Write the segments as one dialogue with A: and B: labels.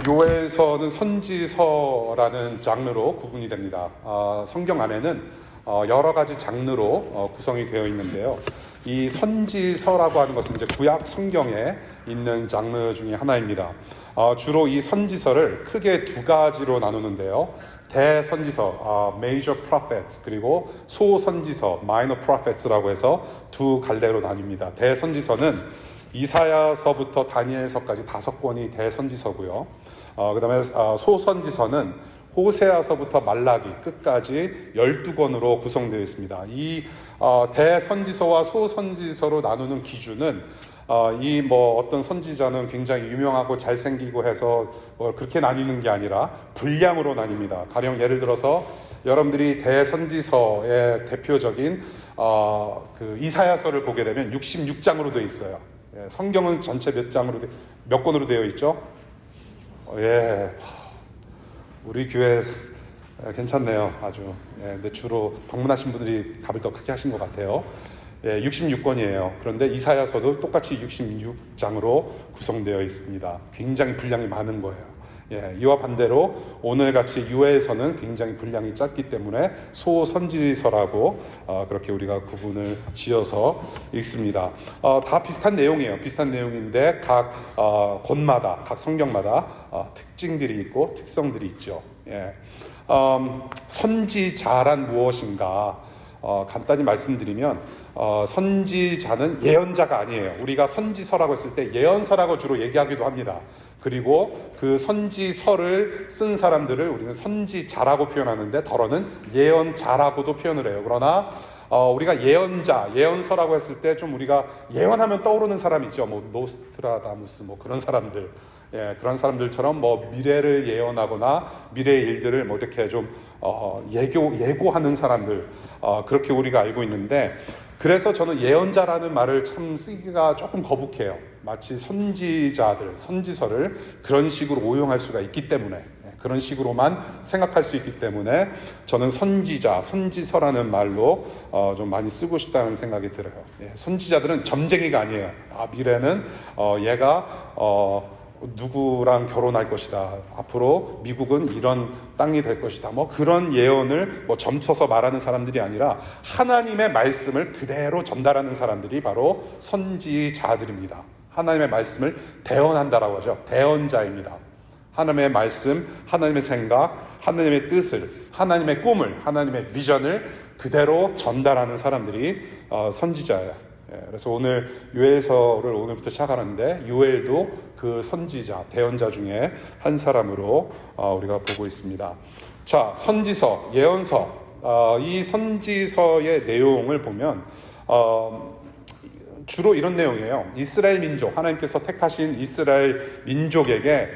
A: 요엘서는 선지서라는 장르로 구분이 됩니다. 성경 안에는 여러 가지 장르로 구성이 되어 있는데요. 이 선지서라고 하는 것은 이제 구약 성경에 있는 장르 중에 하나입니다. 주로 이 선지서를 크게 두 가지로 나누는데요. 대선지서, major prophets, 그리고 소선지서, minor prophets라고 해서 두 갈래로 나뉩니다. 대선지서는 이사야서부터 다니엘서까지 5권이 대선지서고요. 그 다음에 소선지서는 호세아서부터 말라기 끝까지 12권으로 구성되어 있습니다. 이 대선지서와 소선지서로 나누는 기준은 어떤 선지자는 굉장히 유명하고 잘생기고 해서 그렇게 나뉘는 게 아니라 분량으로 나뉩니다. 가령 예를 들어서 여러분들이 대선지서의 대표적인 그 이사야서를 보게 되면 66장으로 되어 있어요. 성경은 전체 몇 권으로 되어 있죠? 우리 교회 괜찮네요. 아주. 근데 주로 방문하신 분들이 답을 더 크게 하신 것 같아요. 66권이에요. 그런데 이사야서도 똑같이 66장으로 구성되어 있습니다. 굉장히 분량이 많은 거예요. 이와 반대로 오늘같이 요엘서는 굉장히 분량이 짧기 때문에 소선지서라고 그렇게 우리가 구분을 지어서 읽습니다. 다 비슷한 내용이에요. 비슷한 내용인데 각 권마다, 각 성경마다 특징들이 있고 특성들이 있죠. 선지자란 무엇인가? 간단히 말씀드리면 선지자는 예언자가 아니에요. 우리가 선지서라고 했을 때 예언서라고 주로 얘기하기도 합니다. 그리고 그 선지서를 쓴 사람들을 우리는 선지자라고 표현하는데 더러는 예언자라고도 표현을 해요. 그러나 우리가 예언서라고 했을 때 좀 우리가 예언하면 떠오르는 사람 있죠. 노스트라다무스 그런 사람들. 그런 사람들처럼 미래를 예언하거나 미래의 일들을 이렇게 좀 예고하는 사람들, 그렇게 우리가 알고 있는데, 그래서 저는 예언자라는 말을 참 쓰기가 조금 거북해요. 마치 선지자들, 선지서를 그런 식으로 오용할 수가 있기 때문에, 그런 식으로만 생각할 수 있기 때문에 저는 선지자, 선지서라는 말로 좀 많이 쓰고 싶다는 생각이 들어요. 선지자들은 점쟁이가 아니에요. 미래는 얘가 누구랑 결혼할 것이다. 앞으로 미국은 이런 땅이 될 것이다. 그런 예언을 점쳐서 말하는 사람들이 아니라 하나님의 말씀을 그대로 전달하는 사람들이 바로 선지자들입니다. 하나님의 말씀을 대언한다라고 하죠. 대언자입니다. 하나님의 말씀, 하나님의 생각, 하나님의 뜻을, 하나님의 꿈을, 하나님의 비전을 그대로 전달하는 사람들이 선지자예요. 그래서 오늘 요엘서를 오늘부터 시작하는데 요엘도 그 선지자, 대언자 중에 한 사람으로 우리가 보고 있습니다. 자, 선지서, 예언서, 이 선지서의 내용을 보면 주로 이런 내용이에요. 이스라엘 민족, 하나님께서 택하신 이스라엘 민족에게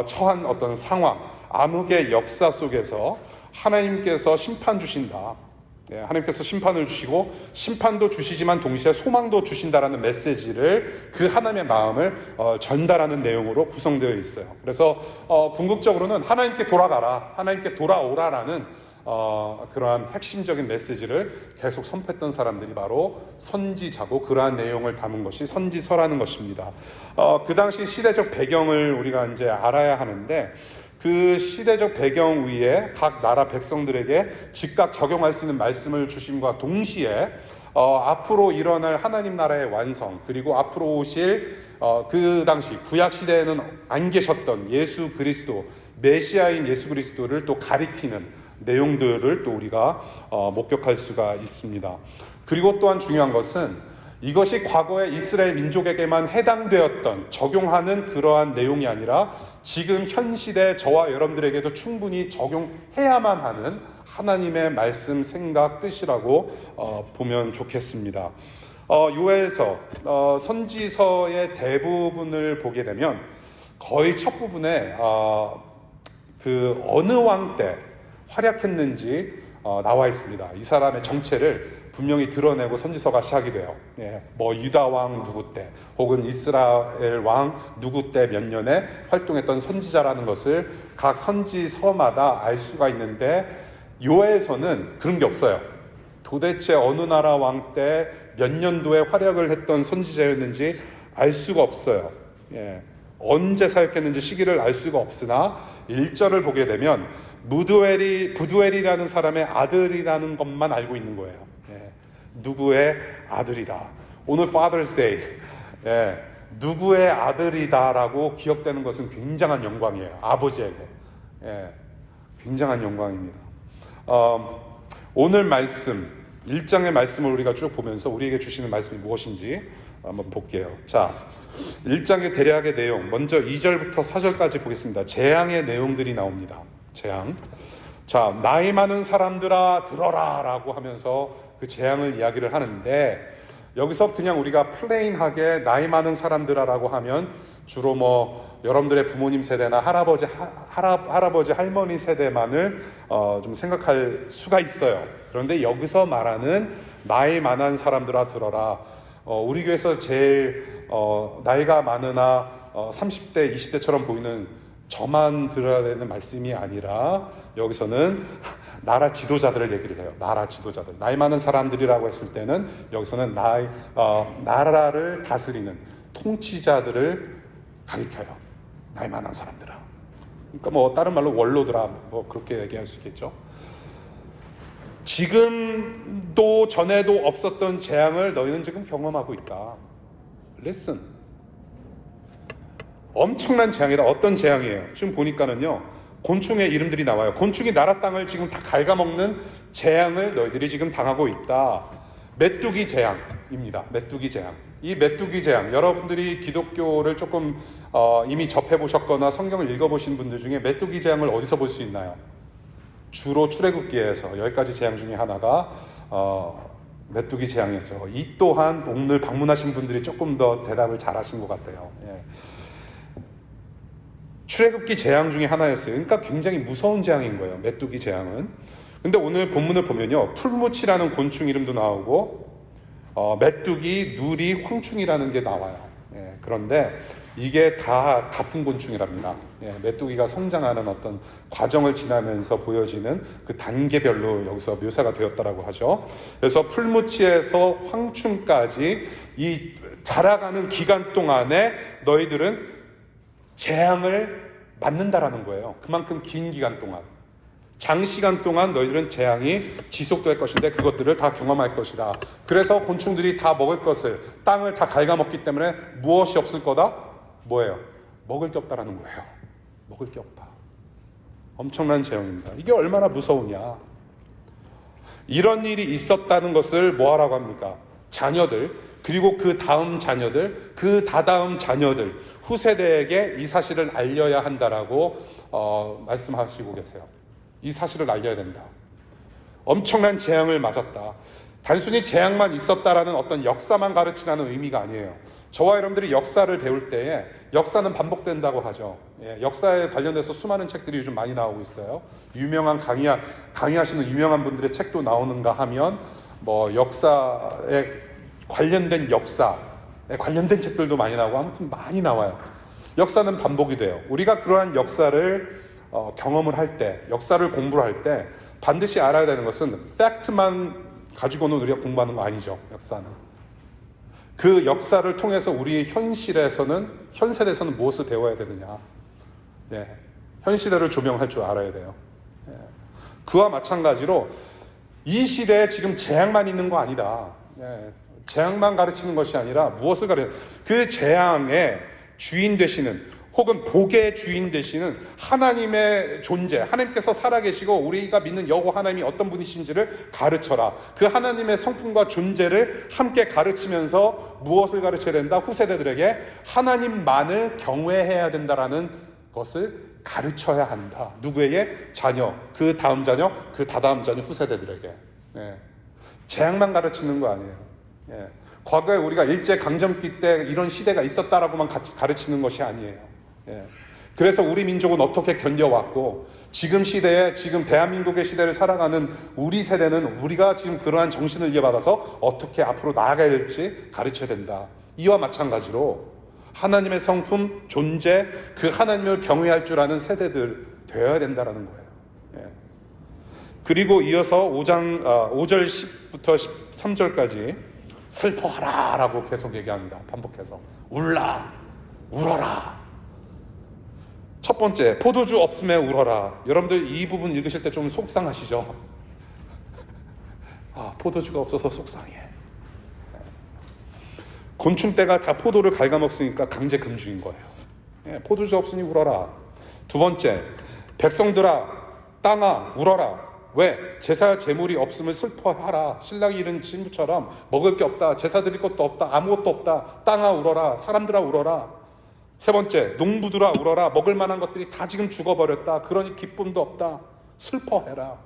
A: 처한 어떤 상황, 암흑의 역사 속에서 하나님께서 심판 주신다. 하나님께서 심판을 주시고 심판도 주시지만 동시에 소망도 주신다라는 메시지를 그 하나님의 마음을 전달하는 내용으로 구성되어 있어요. 그래서 궁극적으로는 하나님께 돌아가라, 하나님께 돌아오라라는 그러한 핵심적인 메시지를 계속 선포했던 사람들이 바로 선지자고 그러한 내용을 담은 것이 선지서라는 것입니다. 그 당시 시대적 배경을 우리가 이제 알아야 하는데 그 시대적 배경 위에 각 나라 백성들에게 즉각 적용할 수 있는 말씀을 주심과 동시에 앞으로 일어날 하나님 나라의 완성, 그리고 앞으로 오실 그 당시 구약 시대에는 안 계셨던 예수 그리스도, 메시아인 예수 그리스도를 또 가리키는 내용들을 또 우리가 목격할 수가 있습니다. 그리고 또한 중요한 것은 이것이 과거에 이스라엘 민족에게만 해당되었던, 적용하는 그러한 내용이 아니라 지금 현 시대 저와 여러분들에게도 충분히 적용해야만 하는 하나님의 말씀, 생각, 뜻이라고 보면 좋겠습니다. 요엘서, 선지서의 대부분을 보게 되면 거의 첫 부분에 그 어느 왕 때 활약했는지 나와 있습니다. 이 사람의 정체를 분명히 드러내고 선지서가 시작이 돼요. 유다 왕 누구 때, 혹은 이스라엘 왕 누구 때 몇 년에 활동했던 선지자라는 것을 각 선지서마다 알 수가 있는데 요엘서는 그런 게 없어요. 도대체 어느 나라 왕 때 몇 년도에 활약을 했던 선지자였는지 알 수가 없어요. 언제 사역했는지 시기를 알 수가 없으나 1절을 보게 되면 부두엘이라는 사람의 아들이라는 것만 알고 있는 거예요. 예, 누구의 아들이다. 오늘 Father's Day. 예, 누구의 아들이다라고 기억되는 것은 굉장한 영광이에요. 아버지에게. 예, 굉장한 영광입니다. 오늘 말씀 1장의 말씀을 우리가 쭉 보면서 우리에게 주시는 말씀이 무엇인지 한번 볼게요. 자, 1장의 대략의 내용, 먼저 2절부터 4절까지 보겠습니다. 재앙의 내용들이 나옵니다. 재앙. 자, 나이 많은 사람들아 들어라 라고 하면서 그 재앙을 이야기를 하는데, 여기서 그냥 우리가 플레인하게 나이 많은 사람들아라고 하면 주로 뭐 여러분들의 부모님 세대나 할아버지 할머니 세대만을 좀 생각할 수가 있어요. 그런데 여기서 말하는 나이 많은 사람들아 들어라, 우리 교회에서 제일 나이가 많으나 30대 20대처럼 보이는 저만 들어야 되는 말씀이 아니라 여기서는 나라 지도자들을 얘기를 해요. 나라 지도자들. 나이 많은 사람들이라고 했을 때는 여기서는 나라를 다스리는 통치자들을 가리켜요. 나이 많은 사람들아. 그러니까 뭐 다른 말로 원로들아, 뭐 그렇게 얘기할 수 있겠죠. 지금도 전에도 없었던 재앙을 너희는 지금 경험하고 있다. Listen. 엄청난 재앙이다. 어떤 재앙이에요? 지금 보니까는요, 곤충의 이름들이 나와요. 곤충이 나라 땅을 지금 다 갉아먹는 재앙을 너희들이 지금 당하고 있다. 메뚜기 재앙입니다. 메뚜기 재앙. 이 메뚜기 재앙, 여러분들이 기독교를 조금 이미 접해보셨거나 성경을 읽어보신 분들 중에 메뚜기 재앙을 어디서 볼 수 있나요? 주로 출애굽기에서 10가지 재앙 중에 하나가 메뚜기 재앙이었죠. 이 또한 오늘 방문하신 분들이 조금 더 대답을 잘하신 것 같아요. 예. 출애굽기 재앙 중에 하나였어요. 그러니까 굉장히 무서운 재앙인 거예요, 메뚜기 재앙은. 근데 오늘 본문을 보면요, 풀무치라는 곤충 이름도 나오고 메뚜기, 누리, 황충이라는 게 나와요. 예, 그런데 이게 다 같은 곤충이랍니다. 예, 메뚜기가 성장하는 어떤 과정을 지나면서 보여지는 그 단계별로 여기서 묘사가 되었다라고 하죠. 그래서 풀무치에서 황충까지 이 자라가는 기간 동안에 너희들은 재앙을 맞는다라는 거예요. 그만큼 긴 기간 동안, 장시간 동안 너희들은 재앙이 지속될 것인데 그것들을 다 경험할 것이다. 그래서 곤충들이 다 먹을 것을, 땅을 다 갉아먹기 때문에 무엇이 없을 거다? 뭐예요? 먹을 게 없다라는 거예요. 먹을 게 없다. 엄청난 재앙입니다. 이게 얼마나 무서우냐. 이런 일이 있었다는 것을 뭐하라고 합니까? 자녀들, 그리고 그 다음 자녀들, 그 다다음 자녀들, 후세대에게 이 사실을 알려야 한다라고 말씀하시고 계세요. 이 사실을 알려야 된다. 엄청난 재앙을 맞았다. 단순히 재앙만 있었다라는 어떤 역사만 가르치라는 의미가 아니에요. 저와 여러분들이 역사를 배울 때에 역사는 반복된다고 하죠. 예, 역사에 관련돼서 수많은 책들이 요즘 많이 나오고 있어요. 유명한 강의하시는 유명한 분들의 책도 나오는가 하면 뭐 역사에 관련된 역사에 관련된 책들도 많이 나오고 아무튼 많이 나와요. 역사는 반복이 돼요. 우리가 그러한 역사를 경험을 할 때, 역사를 공부를 할 때 반드시 알아야 되는 것은 팩트만 가지고는 우리가 공부하는 거 아니죠. 역사는. 그 역사를 통해서 우리 현 세대에서는 무엇을 배워야 되느냐. 예, 현 시대를 조명할 줄 알아야 돼요. 예, 그와 마찬가지로 이 시대에 지금 재앙만 있는 거 아니다. 예, 재앙만 가르치는 것이 아니라 무엇을 그 재앙의 주인 되시는, 혹은 복의 주인 되시는 하나님의 존재, 하나님께서 살아계시고 우리가 믿는 여호와 하나님이 어떤 분이신지를 가르쳐라. 그 하나님의 성품과 존재를 함께 가르치면서 무엇을 가르쳐야 된다? 후세대들에게 하나님만을 경외해야 된다라는 것을 가르쳐야 한다. 누구에게? 자녀, 그 다음 자녀, 그 다다음 자녀, 후세대들에게. 예. 재앙만 가르치는 거 아니에요. 예. 과거에 우리가 일제강점기 때 이런 시대가 있었다라고만 가르치는 것이 아니에요. 예. 그래서 우리 민족은 어떻게 견뎌왔고, 지금 시대에, 지금 대한민국의 시대를 살아가는 우리 세대는 우리가 지금 그러한 정신을 이어받아서 어떻게 앞으로 나아가야 될지 가르쳐야 된다. 이와 마찬가지로 하나님의 성품, 존재, 그 하나님을 경외할 줄 아는 세대들 되어야 된다라는 거예요. 예. 그리고 이어서 5절 10부터 13절까지 슬퍼하라 라고 계속 얘기합니다. 반복해서 울라, 울어라, 첫 번째, 포도주 없음에 울어라. 여러분들 이 부분 읽으실 때 좀 속상하시죠? 포도주가 없어서 속상해. 곤충떼가 다 포도를 갉아먹으니까 강제 금주인 거예요. 포도주 없으니 울어라. 두 번째, 백성들아 땅아 울어라. 왜? 제사 제물이 없음을 슬퍼하라. 신랑이 잃은 친구처럼 먹을 게 없다, 제사 드릴 것도 없다, 아무것도 없다. 땅아 울어라. 사람들아 울어라. 세 번째, 농부들아 울어라. 먹을 만한 것들이 다 지금 죽어버렸다. 그러니 기쁨도 없다. 슬퍼해라.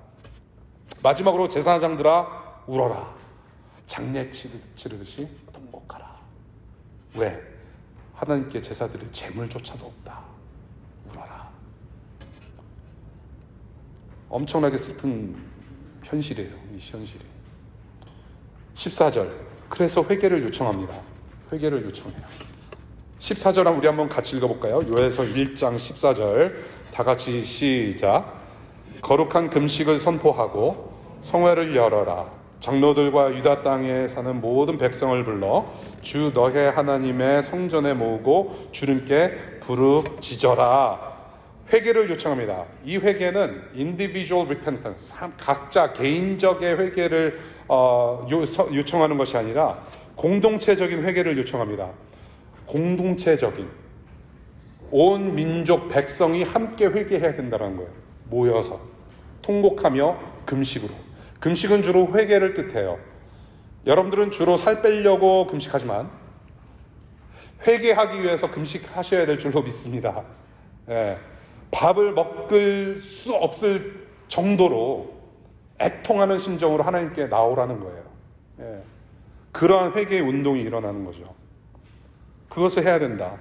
A: 마지막으로 제사장들아 울어라. 장례 치르듯이 통곡하라. 왜? 하나님께 제사 드릴 재물조차도 없다. 울어라. 엄청나게 슬픈 현실이에요. 이 현실이. 14절. 그래서 회개를 요청합니다. 회개를 요청해요. 14절 우리 한번 같이 읽어볼까요? 요에서 1장 14절 다 같이 시작. 거룩한 금식을 선포하고 성회를 열어라. 장로들과 유다 땅에 사는 모든 백성을 불러 주 너의 하나님의 성전에 모으고 주님께 부르짖어라. 회개를 요청합니다. 이 회개는 individual repentance, 각자 개인적의 회개를 요청하는 것이 아니라 공동체적인 회개를 요청합니다. 공동체적인, 온 민족 백성이 함께 회개해야 된다는 거예요. 모여서 통곡하며 금식으로. 금식은 주로 회개를 뜻해요. 여러분들은 주로 살 빼려고 금식하지만 회개하기 위해서 금식하셔야 될 줄로 믿습니다. 밥을 먹을 수 없을 정도로 애통하는 심정으로 하나님께 나오라는 거예요. 그러한 회개의 운동이 일어나는 거죠. 그것을 해야 된다.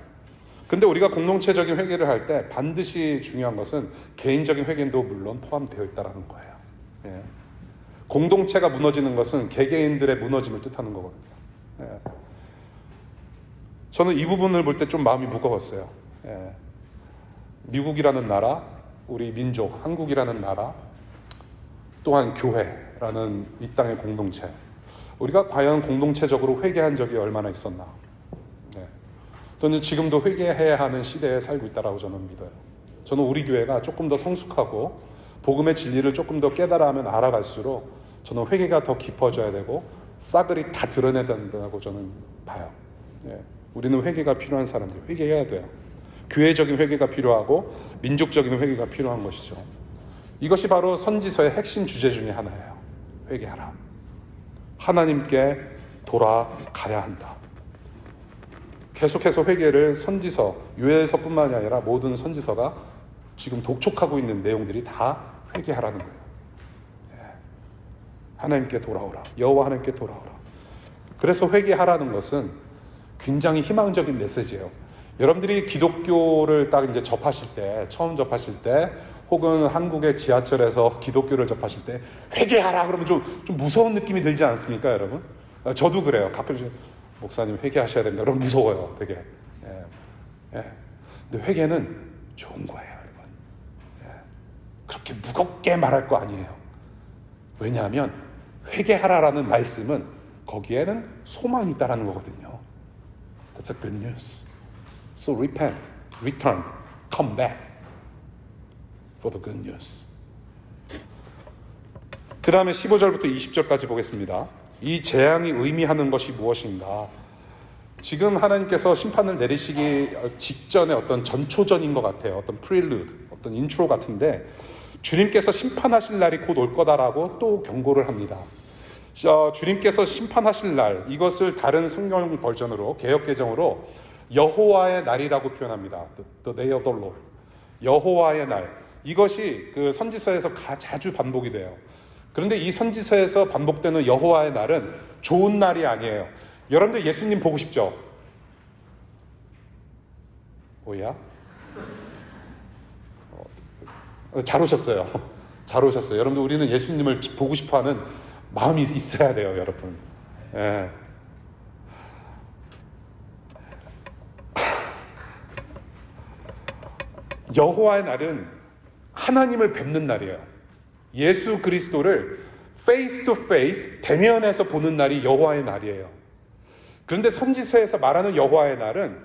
A: 근데 우리가 공동체적인 회개를 할 때 반드시 중요한 것은 개인적인 회개도 물론 포함되어 있다는 거예요. 공동체가 무너지는 것은 개개인들의 무너짐을 뜻하는 거거든요. 저는 이 부분을 볼 때 좀 마음이 무거웠어요. 미국이라는 나라, 우리 민족, 한국이라는 나라, 또한 교회라는 이 땅의 공동체. 우리가 과연 공동체적으로 회개한 적이 얼마나 있었나? 저는 지금도 회개해야 하는 시대에 살고 있다고 저는 믿어요. 저는 우리 교회가 조금 더 성숙하고 복음의 진리를 조금 더 깨달아하면 알아갈수록 저는 회개가 더 깊어져야 되고 싸그리 다 드러내야 된다고 저는 봐요. 우리는 회개가 필요한 사람들, 회개해야 돼요. 교회적인 회개가 필요하고 민족적인 회개가 필요한 것이죠. 이것이 바로 선지서의 핵심 주제 중에 하나예요. 회개하라. 하나님께 돌아가야 한다. 계속해서 회개를 선지서, 요엘서뿐만이 아니라 모든 선지서가 지금 독촉하고 있는 내용들이 다 회개하라는 거예요. 하나님께 돌아오라. 여호와 하나님께 돌아오라. 그래서 회개하라는 것은 굉장히 희망적인 메시지예요. 여러분들이 기독교를 딱 이제 접하실 때, 처음 접하실 때, 혹은 한국의 지하철에서 기독교를 접하실 때 회개하라 그러면 좀 무서운 느낌이 들지 않습니까, 여러분? 저도 그래요. 가끔 목사님 회개하셔야 됩니다. 여러분 무서워요, 되게. 근데 회개는 좋은 거예요, 여러분. 그렇게 무겁게 말할 거 아니에요. 왜냐하면 회개하라라는 말씀은 거기에는 소망이 있다라는 거거든요. That's a good news. So repent, return, come back for the good news. 그 다음에 15절부터 20절까지 보겠습니다. 이 재앙이 의미하는 것이 무엇인가? 지금 하나님께서 심판을 내리시기 직전에 어떤 전초전인 것 같아요. 어떤 프릴루드, 어떤 인트로 같은데 주님께서 심판하실 날이 곧 올 거다라고 또 경고를 합니다. 주님께서 심판하실 날, 이것을 다른 성경 버전으로, 개역개정으로 여호와의 날이라고 표현합니다. The day of the Lord. 여호와의 날. 이것이 그 선지서에서 자주 반복이 돼요. 그런데 이 선지서에서 반복되는 여호와의 날은 좋은 날이 아니에요. 여러분들 예수님 보고 싶죠? 뭐야? 잘 오셨어요. 잘 오셨어요. 여러분들 우리는 예수님을 보고 싶어하는 마음이 있어야 돼요, 여러분. 여호와의 날은 하나님을 뵙는 날이에요. 예수 그리스도를 face to face, 대면해서 보는 날이 여호와의 날이에요. 그런데 선지서에서 말하는 여호와의 날은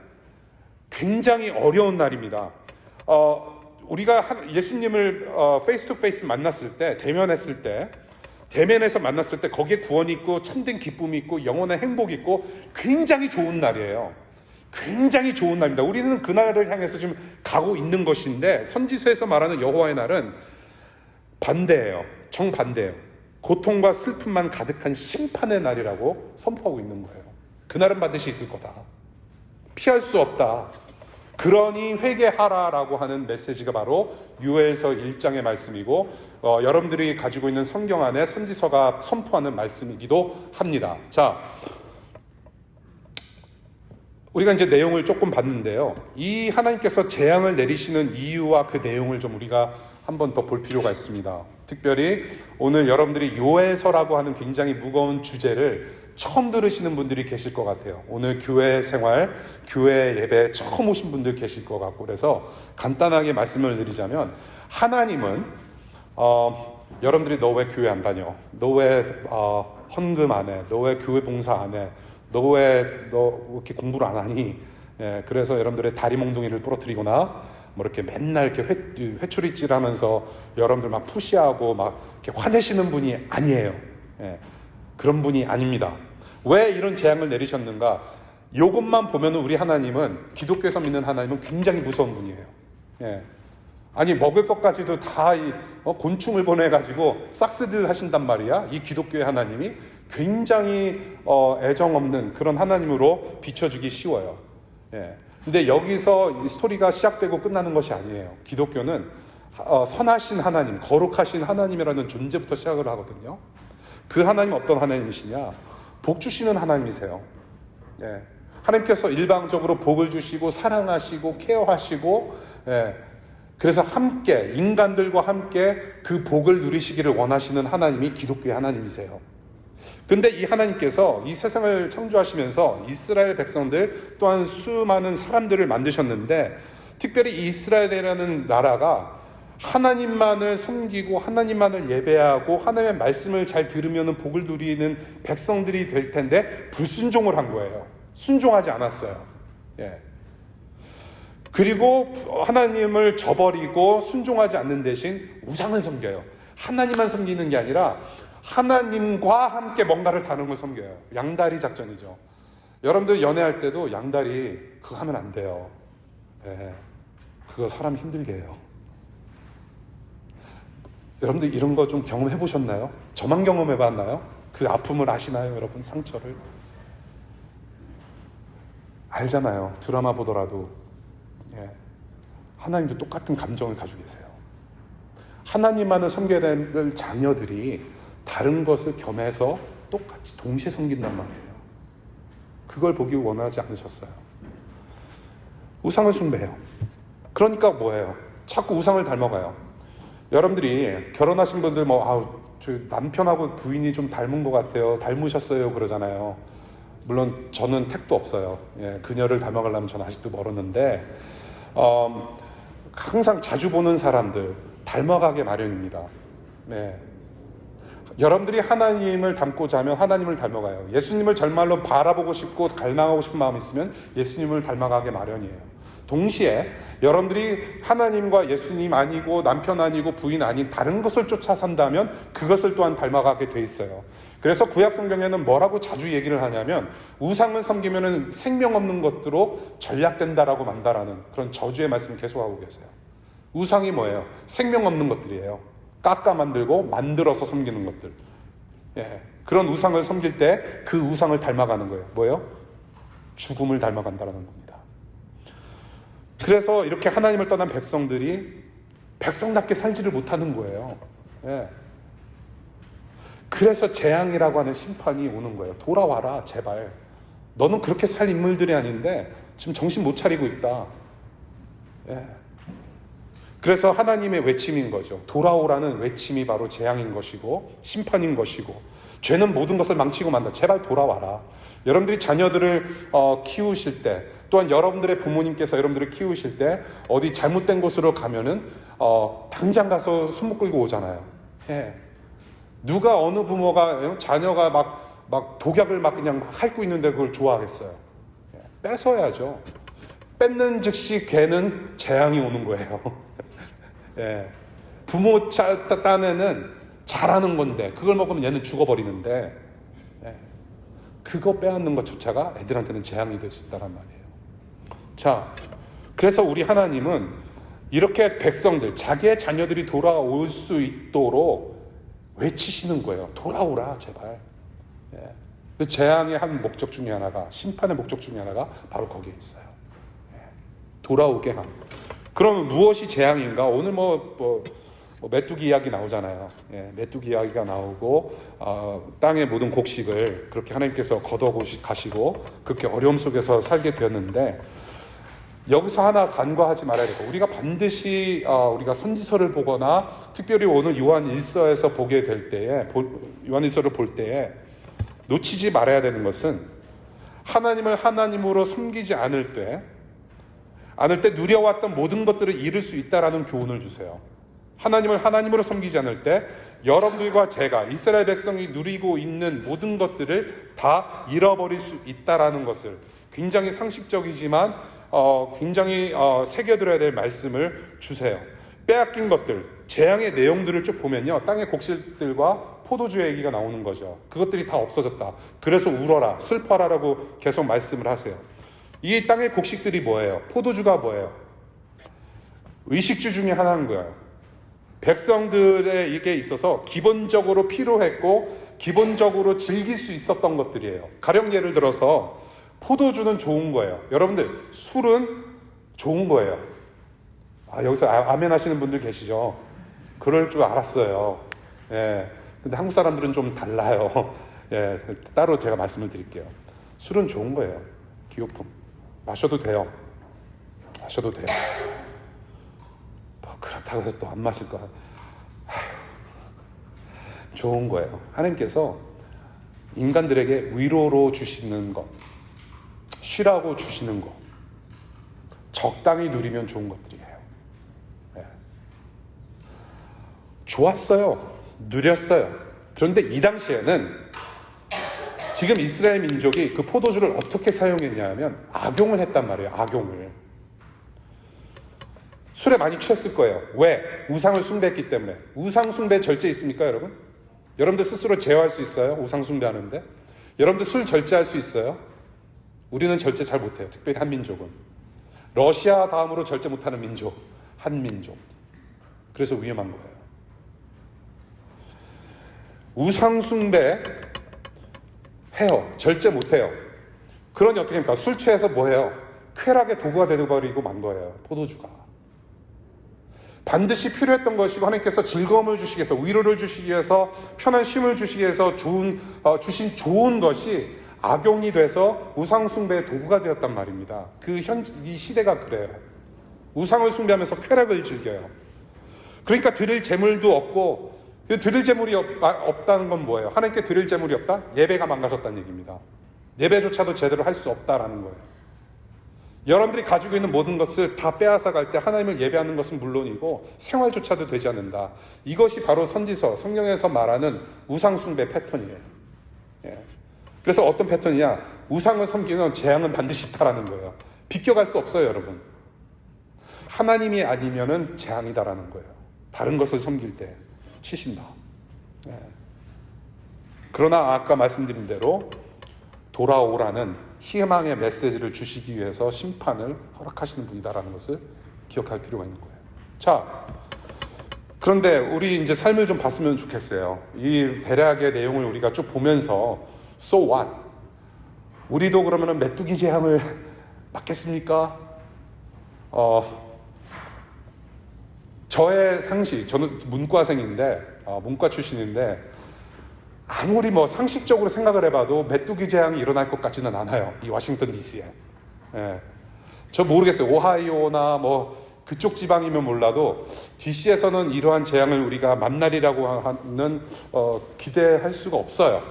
A: 굉장히 어려운 날입니다. 우리가 예수님을 페이스 투 페이스 만났을 때, 대면에서 만났을 때 거기에 구원이 있고 참된 기쁨이 있고 영원한 행복이 있고 굉장히 좋은 날이에요. 굉장히 좋은 날입니다. 우리는 그날을 향해서 지금 가고 있는 것인데, 선지서에서 말하는 여호와의 날은 반대예요. 정반대예요. 고통과 슬픔만 가득한 심판의 날이라고 선포하고 있는 거예요. 그날은 반드시 있을 거다. 피할 수 없다. 그러니 회개하라라고 하는 메시지가 바로 요엘서 1장의 말씀이고, 여러분들이 가지고 있는 성경 안에 선지서가 선포하는 말씀이기도 합니다. 자, 우리가 이제 내용을 조금 봤는데요. 이 하나님께서 재앙을 내리시는 이유와 그 내용을 좀 우리가 한 번 더 볼 필요가 있습니다. 특별히 오늘 여러분들이 요엘서라고 하는 굉장히 무거운 주제를 처음 들으시는 분들이 계실 것 같아요. 오늘 교회 생활, 교회 예배 처음 오신 분들 계실 것 같고, 그래서 간단하게 말씀을 드리자면, 하나님은 여러분들이 너 왜 교회 안 다녀? 너 왜 헌금 안 해? 너 왜 교회 봉사 안 해? 너 왜 이렇게 공부를 안 하니? 그래서 여러분들의 다리 몽둥이를 부러뜨리거나 뭐 이렇게 맨날 이렇게 회초리질하면서 여러분들 막 푸시하고 막 이렇게 화내시는 분이 아니에요. 그런 분이 아닙니다. 왜 이런 재앙을 내리셨는가? 이것만 보면 우리 하나님은, 기독교에서 믿는 하나님은 굉장히 무서운 분이에요. 아니, 먹을 것까지도 다 곤충을 보내가지고 싹쓸이를 하신단 말이야. 이 기독교의 하나님이 굉장히 애정 없는 그런 하나님으로 비춰주기 쉬워요. 근데 여기서 이 스토리가 시작되고 끝나는 것이 아니에요. 기독교는 선하신 하나님, 거룩하신 하나님이라는 존재부터 시작을 하거든요. 그 하나님 어떤 하나님이시냐? 복 주시는 하나님이세요. 하나님께서 일방적으로 복을 주시고 사랑하시고 케어하시고, 그래서 함께, 인간들과 함께 그 복을 누리시기를 원하시는 하나님이 기독교의 하나님이세요. 근데 이 하나님께서 이 세상을 창조하시면서 이스라엘 백성들 또한 수많은 사람들을 만드셨는데, 특별히 이스라엘이라는 나라가 하나님만을 섬기고 하나님만을 예배하고 하나님의 말씀을 잘 들으면 복을 누리는 백성들이 될 텐데 불순종을 한 거예요. 순종하지 않았어요. 그리고 하나님을 저버리고 순종하지 않는 대신 우상을 섬겨요. 하나님만 섬기는 게 아니라 하나님과 함께 뭔가를 다른 걸 섬겨요. 양다리 작전이죠. 여러분들 연애할 때도 양다리 그거 하면 안 돼요. 그거 사람 힘들게 해요. 여러분들 이런 거 좀 경험해 보셨나요? 저만 경험해 봤나요? 그 아픔을 아시나요, 여러분? 상처를 알잖아요. 드라마 보더라도. 하나님도 똑같은 감정을 가지고 계세요. 하나님만을 섬겨야 될 자녀들이 다른 것을 겸해서 똑같이 동시에 섬긴단 말이에요. 그걸 보기 원하지 않으셨어요. 우상을 숭배해요. 그러니까 뭐예요? 자꾸 우상을 닮아가요. 여러분들이 결혼하신 분들 저 남편하고 부인이 좀 닮은 것 같아요, 닮으셨어요 그러잖아요. 물론 저는 택도 없어요. 그녀를 닮아가려면 저는 아직도 멀었는데, 항상 자주 보는 사람들 닮아가게 마련입니다. 여러분들이 하나님을 닮고자 하면 하나님을 닮아가요. 예수님을 정말로 바라보고 싶고 갈망하고 싶은 마음이 있으면 예수님을 닮아가게 마련이에요. 동시에 여러분들이 하나님과 예수님 아니고 남편 아니고 부인 아닌 다른 것을 쫓아 산다면 그것을 또한 닮아가게 돼 있어요. 그래서 구약 성경에는 뭐라고 자주 얘기를 하냐면, 우상을 섬기면 생명 없는 것으로 전략된다라고 만다라는 그런 저주의 말씀을 계속하고 계세요. 우상이 뭐예요? 생명 없는 것들이에요. 깎아 만들고 만들어서 섬기는 것들. 그런 우상을 섬길 때 그 우상을 닮아가는 거예요. 뭐예요? 죽음을 닮아간다라는 겁니다. 그래서 이렇게 하나님을 떠난 백성들이 백성답게 살지를 못하는 거예요. 그래서 재앙이라고 하는 심판이 오는 거예요. 돌아와라, 제발. 너는 그렇게 살 인물들이 아닌데 지금 정신 못 차리고 있다. 그래서 하나님의 외침인 거죠. 돌아오라는 외침이 바로 재앙인 것이고 심판인 것이고, 죄는 모든 것을 망치고 만다. 제발 돌아와라. 여러분들이 자녀들을 키우실 때, 또한 여러분들의 부모님께서 여러분들을 키우실 때 어디 잘못된 곳으로 가면은 당장 가서 손목 끌고 오잖아요. 누가, 어느 부모가 자녀가 막 독약을 막 그냥 핥고 있는데 그걸 좋아하겠어요? 뺏어야죠. 뺏는 즉시 걔는 재앙이 오는 거예요. 예. 부모 딴에는 잘하는 건데 그걸 먹으면 얘는 죽어버리는데, 예. 그거 빼앗는 것조차가 애들한테는 재앙이 될 수 있다는 말이에요. 자, 그래서 우리 하나님은 이렇게 백성들, 자기의 자녀들이 돌아올 수 있도록 외치시는 거예요. 돌아오라 제발. 예. 그 재앙의 한 목적 중에 하나가, 심판의 목적 중에 하나가 바로 거기에 있어요. 예. 돌아오게 함. 그러면 무엇이 재앙인가? 오늘 메뚜기 이야기 나오잖아요. 예, 메뚜기 이야기가 나오고 땅의 모든 곡식을 그렇게 하나님께서 걷어 가시고 그렇게 어려움 속에서 살게 되었는데, 여기서 하나 간과하지 말아야 되고, 우리가 반드시 우리가 선지서를 보거나 특별히 오늘 요한 1서에서 보게 될 때에, 요한 1서를 볼 때에 놓치지 말아야 되는 것은, 하나님을 하나님으로 섬기지 않을 때 누려왔던 모든 것들을 잃을 수 있다라는 교훈을 주세요. 하나님을 하나님으로 섬기지 않을 때 여러분들과 제가, 이스라엘 백성이 누리고 있는 모든 것들을 다 잃어버릴 수 있다라는 것을, 굉장히 상식적이지만 굉장히 새겨들어야 될 말씀을 주세요. 빼앗긴 것들, 재앙의 내용들을 쭉 보면요, 땅의 곡식들과 포도주 얘기가 나오는 거죠. 그것들이 다 없어졌다. 그래서 울어라, 슬퍼라라고 계속 말씀을 하세요. 이 땅의 곡식들이 뭐예요? 포도주가 뭐예요? 의식주 중에 하나인 거예요. 백성들에게 있어서 기본적으로 필요했고 기본적으로 즐길 수 있었던 것들이에요. 가령 예를 들어서 포도주는 좋은 거예요. 여러분들, 술은 좋은 거예요. 여기서 아멘 하시는 분들 계시죠? 그럴 줄 알았어요. 예. 근데 한국 사람들은 좀 달라요. 예. 따로 제가 말씀을 드릴게요. 술은 좋은 거예요. 기호품. 마셔도 돼요. 마셔도 돼요. 그렇다고 해서 또 안 마실 거. 좋은 거예요. 하나님께서 인간들에게 위로로 주시는 것, 쉬라고 주시는 것, 적당히 누리면 좋은 것들이에요. 네. 좋았어요. 누렸어요. 그런데 이 당시에는 지금 이스라엘 민족이 그 포도주를 어떻게 사용했냐 하면 악용을 했단 말이에요. 악용을. 술에 많이 취했을 거예요. 왜? 우상을 숭배했기 때문에. 우상 숭배 절제 있습니까, 여러분? 여러분들 스스로 제어할 수 있어요? 우상 숭배하는데? 여러분들 술 절제할 수 있어요? 우리는 절제 잘 못해요. 특별히 한민족은. 러시아 다음으로 절제 못하는 민족, 한민족. 그래서 위험한 거예요. 우상 숭배 해요. 절제 못해요. 그러니 어떻게 합니까? 술 취해서 뭐해요? 쾌락의 도구가 되어버리고 만 거예요. 포도주가. 반드시 필요했던 것이고, 하나님께서 즐거움을 주시기 위해서, 위로를 주시기 위해서, 편한 쉼을 주시기 위해서 주신 좋은 것이 악용이 돼서 우상 숭배의 도구가 되었단 말입니다. 이 시대가 그래요. 우상을 숭배하면서 쾌락을 즐겨요. 그러니까 드릴 재물도 없고, 드릴 재물이 없다는 건 뭐예요? 하나님께 드릴 재물이 없다? 예배가 망가졌다는 얘기입니다. 예배조차도 제대로 할 수 없다라는 거예요. 여러분들이 가지고 있는 모든 것을 다 빼앗아 갈 때 하나님을 예배하는 것은 물론이고 생활조차도 되지 않는다. 이것이 바로 선지서, 성경에서 말하는 우상 숭배 패턴이에요. 예. 그래서 어떤 패턴이냐? 우상을 섬기면 재앙은 반드시 있다라는 거예요. 비껴갈 수 없어요, 여러분. 하나님이 아니면은 재앙이다라는 거예요. 다른 것을 섬길 때 치신다. 예. 그러나 아까 말씀드린 대로 돌아오라는 희망의 메시지를 주시기 위해서 심판을 허락하시는 분이다라는 것을 기억할 필요가 있는 거예요. 자, 그런데 우리 이제 삶을 좀 봤으면 좋겠어요. 이 대략의 내용을 우리가 쭉 보면서 So what? 우리도 그러면은 메뚜기 재앙을 맞겠습니까? 저의 상식, 저는 문과생인데, 문과 출신인데, 아무리 상식적으로 생각을 해봐도 메뚜기 재앙이 일어날 것 같지는 않아요. 이 워싱턴 DC에. 예. 저 모르겠어요. 오하이오나 그쪽 지방이면 몰라도 DC에서는 이러한 재앙을 우리가 만날이라고 하는 기대할 수가 없어요.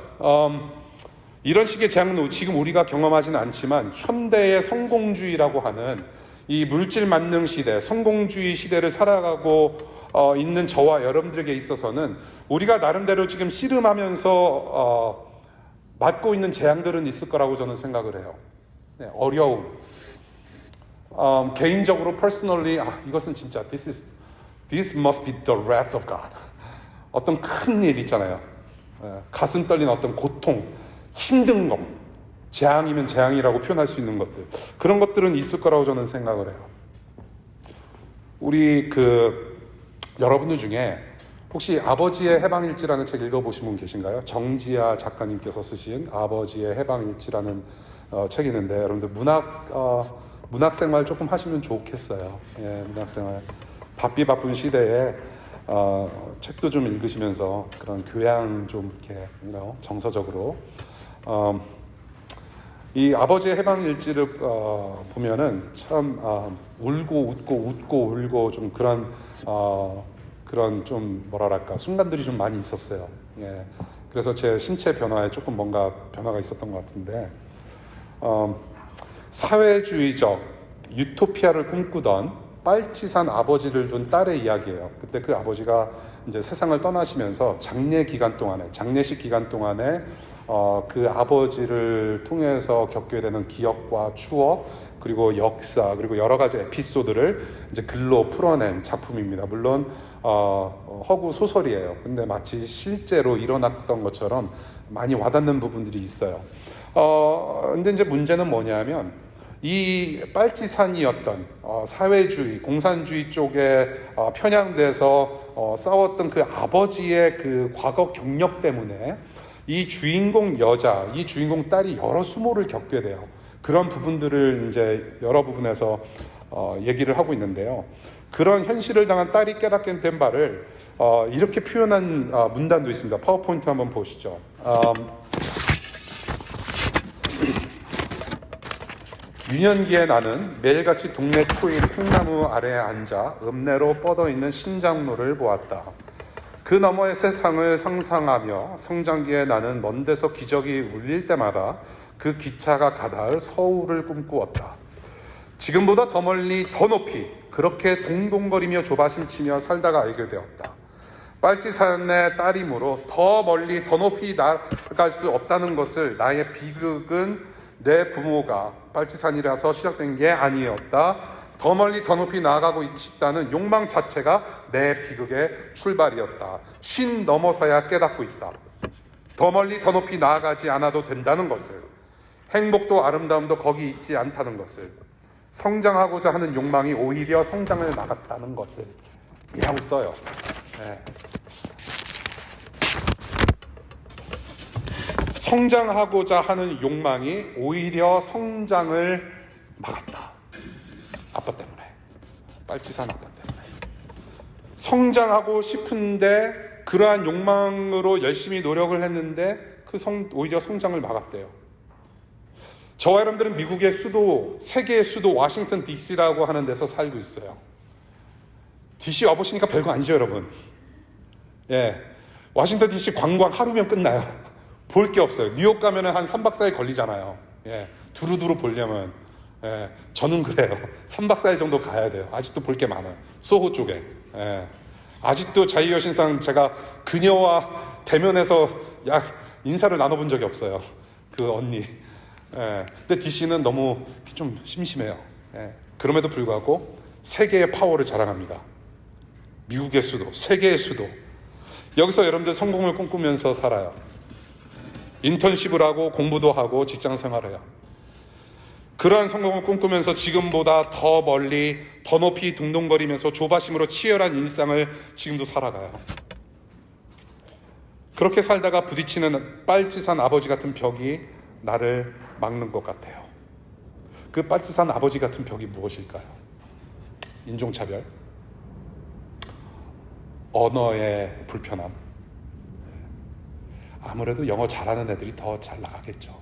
A: 이런 식의 재앙은 지금 우리가 경험하지는 않지만 현대의 성공주의라고 하는 이 물질 만능 시대, 성공주의 시대를 살아가고 있는 저와 여러분들에게 있어서는 우리가 나름대로 지금 씨름하면서 맞고 있는 재앙들은 있을 거라고 저는 생각을 해요. 네, 어려움, 개인적으로 personally 이것은 진짜 this must be the wrath of God. 어떤 큰 일 있잖아요. 가슴 떨리는 어떤 고통, 힘든 것, 재앙이면 재앙이라고 표현할 수 있는 것들, 그런 것들은 있을 거라고 저는 생각을 해요. 우리 여러분들 중에 혹시 아버지의 해방일지라는 책 읽어보신 분 계신가요? 정지아 작가님께서 쓰신 아버지의 해방일지라는 책이 있는데, 여러분들 문학생활 조금 하시면 좋겠어요. 예, 문학생활. 바쁜 시대에 책도 좀 읽으시면서 그런 교양 좀 이렇게 정서적으로 이 아버지의 해방일지를 보면은 참 울고 웃고 울고 좀 그런 좀 뭐랄까 순간들이 좀 많이 있었어요. 예. 그래서 제 신체 변화에 조금 뭔가 변화가 있었던 것 같은데, 사회주의적 유토피아를 꿈꾸던 빨치산 아버지를 둔 딸의 이야기예요. 그때 그 아버지가 이제 세상을 떠나시면서 장례식 기간 동안에 그 아버지를 통해서 겪게 되는 기억과 추억, 그리고 역사, 그리고 여러 가지 에피소드를 이제 글로 풀어낸 작품입니다. 물론 허구 소설이에요. 근데 마치 실제로 일어났던 것처럼 많이 와닿는 부분들이 있어요. 근데 이제 문제는 뭐냐면, 이 빨치산이었던 사회주의, 공산주의 쪽에 편향돼서 싸웠던 그 아버지의 그 과거 경력 때문에 이 주인공 딸이 여러 수모를 겪게 돼요. 그런 부분들을 이제 여러 부분에서 얘기를 하고 있는데요. 그런 현실을 당한 딸이 깨닫게 된 바를 이렇게 표현한 문단도 있습니다. 파워포인트 한번 보시죠. 유년기에 나는 매일같이 동네 초인 팽나무 아래에 앉아 읍내로 뻗어있는 신장로를 보았다. 그 너머의 세상을 상상하며 성장기에 나는 먼 데서 기적이 울릴 때마다 그 기차가 가닿을 서울을 꿈꾸었다. 지금보다 더 멀리 더 높이 그렇게 동동거리며 조바심 치며 살다가 알게 되었다. 빨치산의 딸이므로 더 멀리 더 높이 나아갈 수 없다는 것을 나의 비극은 내 부모가 빨치산이라서 시작된 게 아니었다. 더 멀리 더 높이 나아가고 싶다는 욕망 자체가 내 비극의 출발이었다. 쉰 넘어서야 깨닫고 있다. 더 멀리 더 높이 나아가지 않아도 된다는 것을, 행복도 아름다움도 거기 있지 않다는 것을, 성장하고자 하는 욕망이 오히려 성장을 막았다는 것을 이라고 써요. 네. 성장하고자 하는 욕망이 오히려 성장을 막았다. 아빠 때문에. 빨치산 아빠 때문에. 성장하고 싶은데 그러한 욕망으로 열심히 노력을 했는데 오히려 성장을 막았대요. 저와 여러분들은 미국의 수도, 세계의 수도 워싱턴 DC라고 하는 데서 살고 있어요. DC 와보시니까 별거 아니죠, 여러분. 예, 워싱턴 DC 관광 하루면 끝나요. 볼 게 없어요. 뉴욕 가면은 한 3박 4일 걸리잖아요. 예, 두루두루 보려면. 예, 저는 그래요. 3박 4일 정도 가야 돼요. 아직도 볼 게 많아요. 소호 쪽에. 예, 아직도 자유여신상 제가 그녀와 대면해서 인사를 나눠본 적이 없어요. 그 언니. 예, 근데 DC는 너무 좀 심심해요. 예, 그럼에도 불구하고 세계의 파워를 자랑합니다. 미국의 수도, 세계의 수도. 여기서 여러분들 성공을 꿈꾸면서 살아요. 인턴십을 하고 공부도 하고 직장 생활해요. 그러한 성공을 꿈꾸면서 지금보다 더 멀리 더 높이 둥둥거리면서 조바심으로 치열한 일상을 지금도 살아가요. 그렇게 살다가 부딪히는 빨치산 아버지 같은 벽이 나를 막는 것 같아요. 그 빨치산 아버지 같은 벽이 무엇일까요? 인종차별, 언어의 불편함. 아무래도 영어 잘하는 애들이 더 잘 나가겠죠.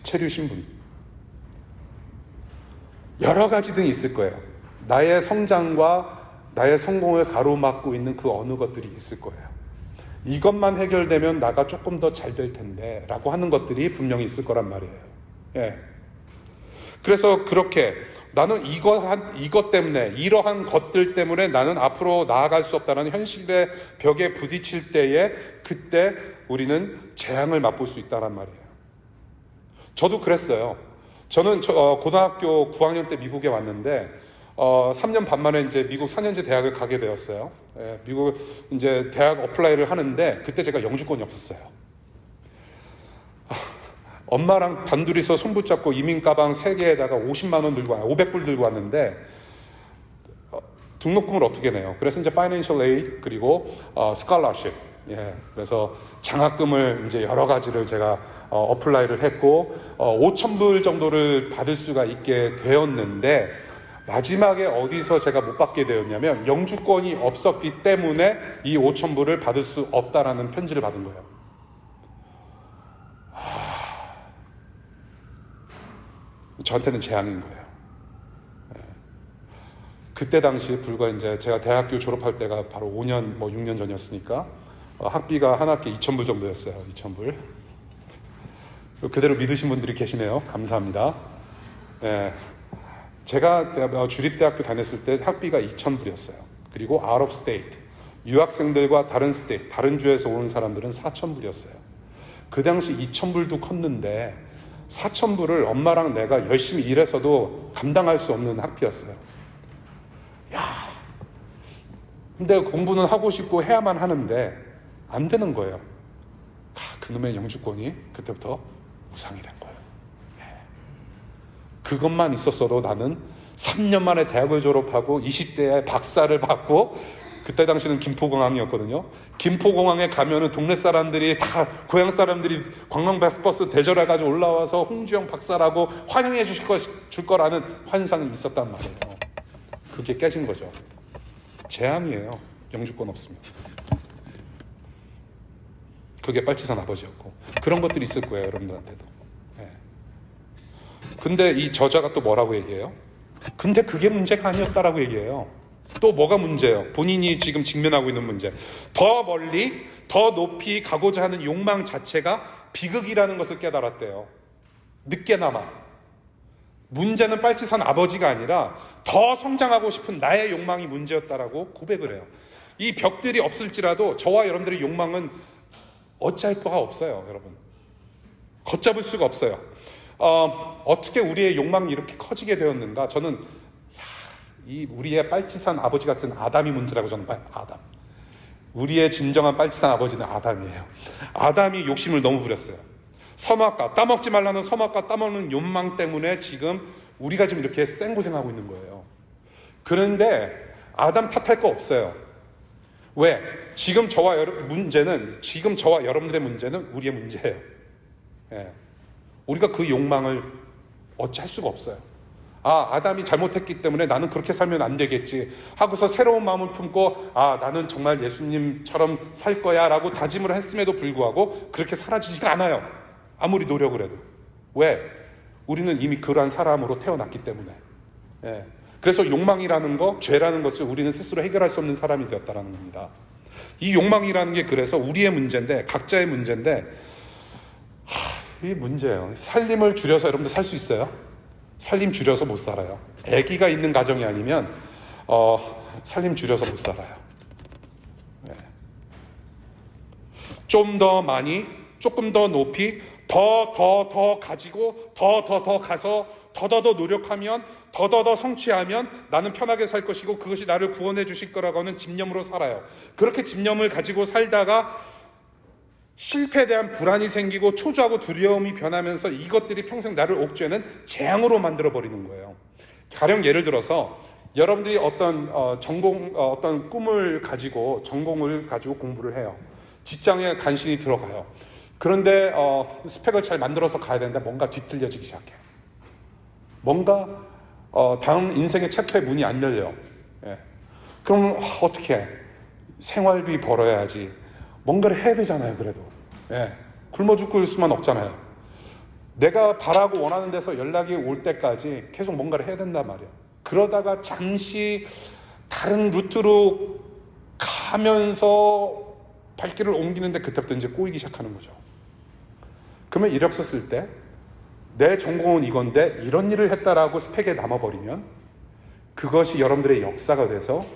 A: 체류 신분, 여러 가지 등이 있을 거예요. 나의 성장과 나의 성공을 가로막고 있는 그 어느 것들이 있을 거예요. 이것만 해결되면 나가 조금 더 잘 될 텐데 라고 하는 것들이 분명히 있을 거란 말이에요. 예. 그래서 그렇게 나는 이것 때문에, 이러한 것들 때문에 나는 앞으로 나아갈 수 없다는 현실의 벽에 부딪힐 때에 그때 우리는 재앙을 맛볼 수 있다는 말이에요. 저도 그랬어요. 저는 고등학교 9학년 때 미국에 왔는데 3년 반 만에 이제 미국 4년제 대학을 가게 되었어요. 예, 미국 이제 대학 어플라이를 하는데 그때 제가 영주권이 없었어요. 엄마랑 단둘이서 손 붙잡고 이민 가방 3개에다가 50만 원 들고 500불 들고 왔는데 등록금을 어떻게 내요? 그래서 이제 파이낸셜 에이드 그리고 스칼러십. 예. 그래서 장학금을 이제 여러 가지를 제가 어플라이를 했고 5,000불 정도를 받을 수가 있게 되었는데 마지막에 어디서 제가 못 받게 되었냐면 영주권이 없었기 때문에 이 5,000불을 받을 수 없다라는 편지를 받은 거예요. 저한테는 재앙인 거예요. 그때 당시 불과 이제 제가 대학교 졸업할 때가 바로 5년, 6년 전이었으니까 학비가 한 학기에 2,000불 정도였어요. 2,000불. 그대로 믿으신 분들이 계시네요. 감사합니다. 예. 제가 주립대학교 다녔을 때 학비가 2,000불이었어요. 그리고 out of state, 유학생들과 다른 state, 다른 주에서 오는 사람들은 4,000불이었어요. 그 당시 2,000불도 컸는데 4,000불을 엄마랑 내가 열심히 일해서도 감당할 수 없는 학비였어요. 야, 근데 공부는 하고 싶고 해야만 하는데 안 되는 거예요. 그놈의 영주권이 그때부터 무상이 된 거예요. 그것만 있었어도 나는 3년 만에 대학을 졸업하고 20대에 박사를 받고, 그때 당시는 김포공항이었거든요. 김포공항에 가면은 동네 사람들이 다, 고향 사람들이 관광버스 대절해가지고 올라와서 홍주영 박사라고 환영해 줄 거라는 환상이 있었단 말이에요. 그게 깨진 거죠. 재앙이에요. 영주권 없으면. 그게 빨치산 아버지였고, 그런 것들이 있을 거예요, 여러분들한테도. 네. 근데 이 저자가 또 뭐라고 얘기해요? 근데 그게 문제가 아니었다라고 얘기해요. 또 뭐가 문제예요? 본인이 지금 직면하고 있는 문제. 더 멀리, 더 높이 가고자 하는 욕망 자체가 비극이라는 것을 깨달았대요. 늦게나마. 문제는 빨치산 아버지가 아니라 더 성장하고 싶은 나의 욕망이 문제였다라고 고백을 해요. 이 벽들이 없을지라도 저와 여러분들의 욕망은 어찌할 바가 없어요, 여러분. 걷잡을 수가 없어요. 어떻게 우리의 욕망이 이렇게 커지게 되었는가? 저는 이 우리의 빨치산 아버지 같은 아담이 문제라고 저는 봐요. 아담. 우리의 진정한 빨치산 아버지는 아담이에요. 아담이 욕심을 너무 부렸어요. 선악과, 따먹지 말라는 선악과 따먹는 욕망 때문에 지금 우리가 지금 이렇게 생고생하고 있는 거예요. 그런데 아담 탓할 거 없어요. 왜? 지금 저와 여러분들의 문제는 우리의 문제예요. 예. 우리가 그 욕망을 어찌할 수가 없어요. 아담이 잘못했기 때문에 나는 그렇게 살면 안 되겠지 하고서 새로운 마음을 품고 나는 정말 예수님처럼 살 거야 라고 다짐을 했음에도 불구하고 그렇게 사라지지가 않아요. 아무리 노력을 해도. 왜? 우리는 이미 그러한 사람으로 태어났기 때문에. 예. 그래서 욕망이라는 거, 죄라는 것을 우리는 스스로 해결할 수 없는 사람이 되었다는 겁니다. 이 욕망이라는 게 그래서 우리의 문제인데, 각자의 문제인데, 이 문제예요. 살림을 줄여서 여러분들 살 수 있어요? 살림 줄여서 못 살아요. 아기가 있는 가정이 아니면 살림 줄여서 못 살아요. 네. 좀 더 많이, 조금 더 높이, 더 가지고 더 가서 더 노력하면 더 성취하면 나는 편하게 살 것이고 그것이 나를 구원해 주실 거라고 하는 집념으로 살아요. 그렇게 집념을 가지고 살다가 실패에 대한 불안이 생기고 초조하고 두려움이 변하면서 이것들이 평생 나를 옥죄는 재앙으로 만들어버리는 거예요. 가령 예를 들어서 여러분들이 어떤 어떤 꿈을 가지고 전공을 가지고 공부를 해요. 직장에 간신히 들어가요. 그런데 스펙을 잘 만들어서 가야 되는데 뭔가 뒤틀려지기 시작해요. 뭔가 다음 인생의 챕터의 문이 안 열려요. 예. 그럼 어떻게 해? 생활비 벌어야지. 뭔가를 해야 되잖아요, 그래도. 예. 굶어 죽을 수만 없잖아요. 내가 바라고 원하는 데서 연락이 올 때까지 계속 뭔가를 해야 된단 말이에요. 그러다가 잠시 다른 루트로 가면서 발길을 옮기는데 그때부터 이제 꼬이기 시작하는 거죠. 그러면 이력서 쓸 때 내 전공은 이건데 이런 일을 했다라고 스펙에 남아버리면 그것이 여러분들의 역사가 돼서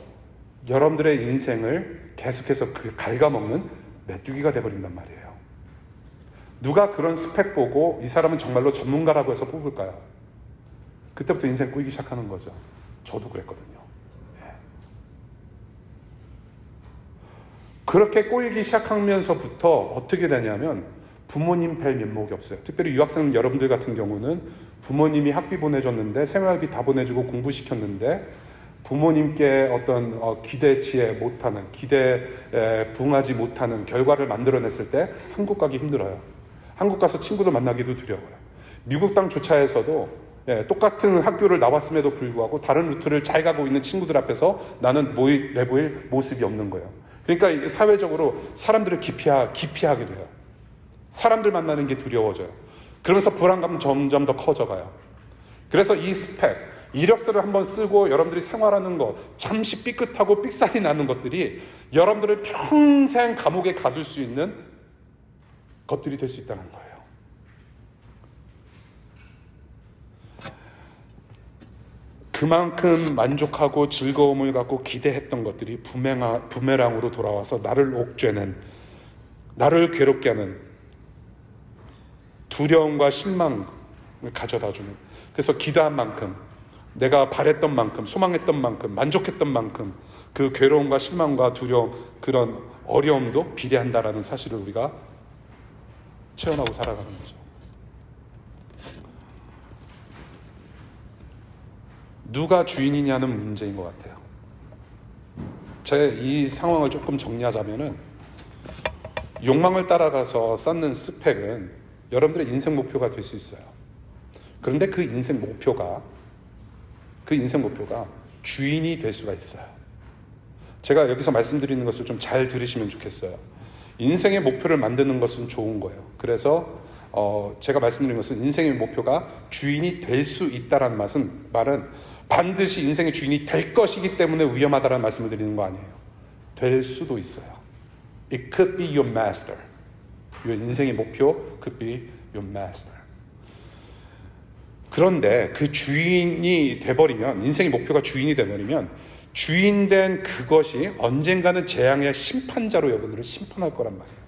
A: 여러분들의 인생을 계속해서 갉아먹는 메뚜기가 돼버린단 말이에요. 누가 그런 스펙 보고 이 사람은 정말로 전문가라고 해서 뽑을까요? 그때부터 인생 꼬이기 시작하는 거죠. 저도 그랬거든요. 그렇게 꼬이기 시작하면서부터 어떻게 되냐면 부모님 뵐 면목이 없어요. 특별히 유학생 여러분들 같은 경우는 부모님이 학비 보내줬는데 생활비 다 보내주고 공부시켰는데 부모님께 어떤 기대치에 못하는, 기대에 부응하지 못하는 결과를 만들어냈을 때 한국 가기 힘들어요. 한국 가서 친구들 만나기도 두려워요. 미국 땅 주차에서도 똑같은 학교를 나왔음에도 불구하고 다른 루트를 잘 가고 있는 친구들 앞에서 나는 내보일 모습이 없는 거예요. 그러니까 사회적으로 사람들을 기피하게 돼요. 사람들 만나는 게 두려워져요. 그러면서 불안감은 점점 더 커져가요. 그래서 이 스펙, 이력서를 한번 쓰고 여러분들이 생활하는 거, 잠시 삐끗하고 삑살이 나는 것들이 여러분들을 평생 감옥에 가둘 수 있는 것들이 될 수 있다는 거예요. 그만큼 만족하고 즐거움을 갖고 기대했던 것들이 부메랑으로 돌아와서 나를 옥죄는, 나를 괴롭게 하는 두려움과 실망을 가져다주는, 그래서 기대한 만큼, 내가 바랬던 만큼, 소망했던 만큼, 만족했던 만큼 그 괴로움과 실망과 두려움, 그런 어려움도 비례한다라는 사실을 우리가 체험하고 살아가는 거죠. 누가 주인이냐는 문제인 것 같아요. 제 이 상황을 조금 정리하자면은, 욕망을 따라가서 쌓는 스펙은 여러분들의 인생 목표가 될 수 있어요. 그런데 그 인생 목표가 주인이 될 수가 있어요. 제가 여기서 말씀드리는 것을 좀 잘 들으시면 좋겠어요. 인생의 목표를 만드는 것은 좋은 거예요. 그래서 제가 말씀드린 것은 인생의 목표가 주인이 될 수 있다는 말은 반드시 인생의 주인이 될 것이기 때문에 위험하다는 말씀을 드리는 거 아니에요. 될 수도 있어요. It could be your master. 인생의 목표 could be your master. 그런데 그 주인이 돼버리면, 인생의 목표가 주인이 돼버리면 주인된 그것이 언젠가는 재앙의 심판자로 여러분들을 심판할 거란 말이에요.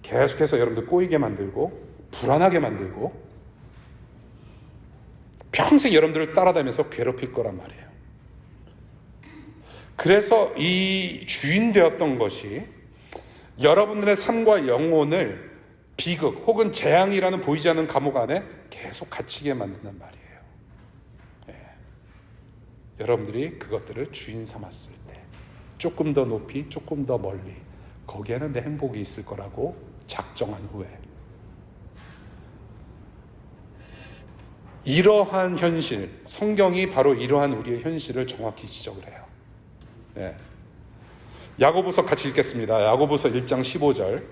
A: 계속해서 여러분들 꼬이게 만들고 불안하게 만들고 평생 여러분들을 따라다니면서 괴롭힐 거란 말이에요. 그래서 이 주인 되었던 것이 여러분들의 삶과 영혼을 비극 혹은 재앙이라는 보이지 않는 감옥 안에 계속 갇히게 만든단 말이에요. 여러분들이 그것들을 주인 삼았을 때 조금 더 높이, 조금 더 멀리, 거기에는 내 행복이 있을 거라고 작정한 후에, 이러한 현실, 성경이 바로 이러한 우리의 현실을 정확히 지적을 해요. 야고보서 같이 읽겠습니다. 야고보서 1장 15절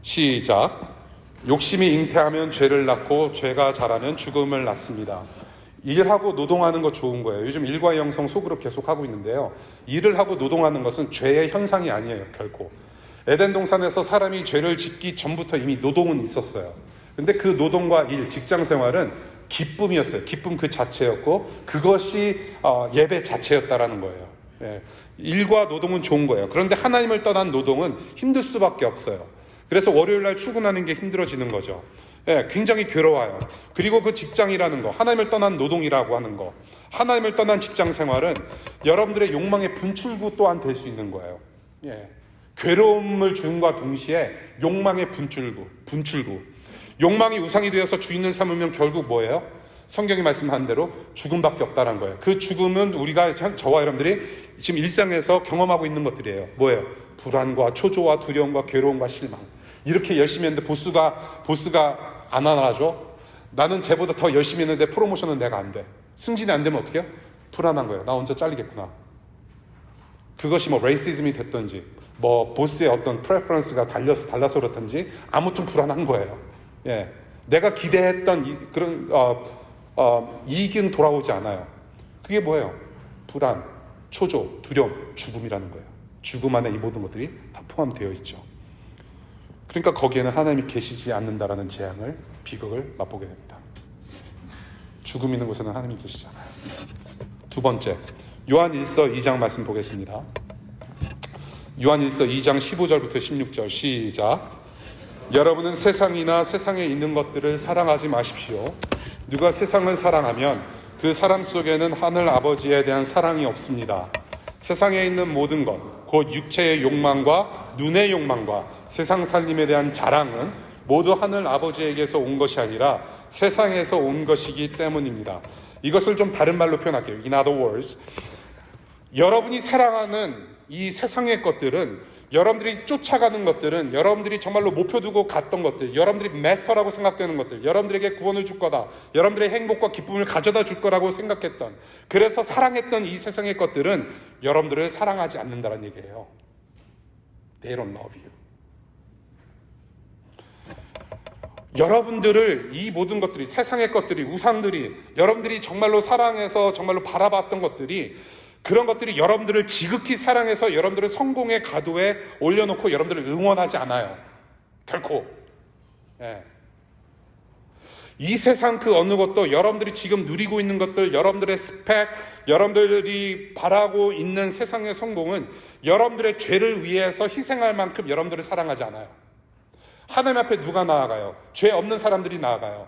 A: 시작. 욕심이 잉태하면 죄를 낳고 죄가 자라면 죽음을 낳습니다. 일하고 노동하는 거 좋은 거예요. 요즘 일과 영성 속으로 계속 하고 있는데요. 일을 하고 노동하는 것은 죄의 현상이 아니에요. 결코. 에덴 동산에서 사람이 죄를 짓기 전부터 이미 노동은 있었어요. 근데 그 노동과 일, 직장 생활은 기쁨이었어요. 기쁨 그 자체였고 그것이 예배 자체였다라는 거예요. 일과 노동은 좋은 거예요. 그런데 하나님을 떠난 노동은 힘들 수밖에 없어요. 그래서 월요일 날 출근하는 게 힘들어지는 거죠. 굉장히 괴로워요. 그리고 그 직장이라는 거, 하나님을 떠난 노동이라고 하는 거, 하나님을 떠난 직장 생활은 여러분들의 욕망의 분출구 또한 될 수 있는 거예요. 괴로움을 주는과 동시에 욕망의 분출구. 욕망이 우상이 되어서 주인을 삼으면 결국 뭐예요? 성경이 말씀한 대로 죽음밖에 없다는 거예요. 그 죽음은 우리가, 저와 여러분들이 지금 일상에서 경험하고 있는 것들이에요. 뭐예요? 불안과 초조와 두려움과 괴로움과 실망. 이렇게 열심히 했는데 보스가 안 알아줘? 나는 쟤보다 더 열심히 했는데 프로모션은 내가 안 돼. 승진이 안 되면 어떻게 해요? 불안한 거예요. 나 혼자 잘리겠구나. 그것이 뭐 레이시즘이 됐든지 뭐 보스의 어떤 프레퍼런스가 달라서 그렇든지 아무튼 불안한 거예요. 내가 기대했던 그런 이익은 돌아오지 않아요. 그게 뭐예요? 불안, 초조, 두려움, 죽음이라는 거예요. 죽음 안에 이 모든 것들이 다 포함되어 있죠. 그러니까 거기에는 하나님이 계시지 않는다라는 재앙을, 비극을 맛보게 됩니다. 죽음 있는 곳에는 하나님이 계시지 않아요. 두 번째, 요한일서 2장 말씀 보겠습니다. 요한일서 2장 15절부터 16절 시작. 여러분은 세상이나 세상에 있는 것들을 사랑하지 마십시오. 누가 세상을 사랑하면 그 사람 속에는 하늘 아버지에 대한 사랑이 없습니다. 세상에 있는 모든 것, 곧 육체의 욕망과 눈의 욕망과 세상 살림에 대한 자랑은 모두 하늘 아버지에게서 온 것이 아니라 세상에서 온 것이기 때문입니다. 이것을 좀 다른 말로 표현할게요. In other words, 여러분이 사랑하는 이 세상의 것들은, 여러분들이 쫓아가는 것들은, 여러분들이 정말로 목표 두고 갔던 것들, 여러분들이 마스터라고 생각되는 것들, 여러분들에게 구원을 줄 거다, 여러분들의 행복과 기쁨을 가져다 줄 거라고 생각했던, 그래서 사랑했던 이 세상의 것들은 여러분들을 사랑하지 않는다는 얘기예요. They don't love you. 여러분들을 이 모든 것들이, 세상의 것들이, 우상들이, 여러분들이 정말로 사랑해서 정말로 바라봤던 것들이, 그런 것들이 여러분들을 지극히 사랑해서 여러분들을 성공의 가도에 올려놓고 여러분들을 응원하지 않아요. 결코. 예. 이 세상 그 어느 것도 여러분들이 지금 누리고 있는 것들, 여러분들의 스펙, 여러분들이 바라고 있는 세상의 성공은 여러분들의 죄를 위해서 희생할 만큼 여러분들을 사랑하지 않아요. 하나님 앞에 누가 나아가요? 죄 없는 사람들이 나아가요.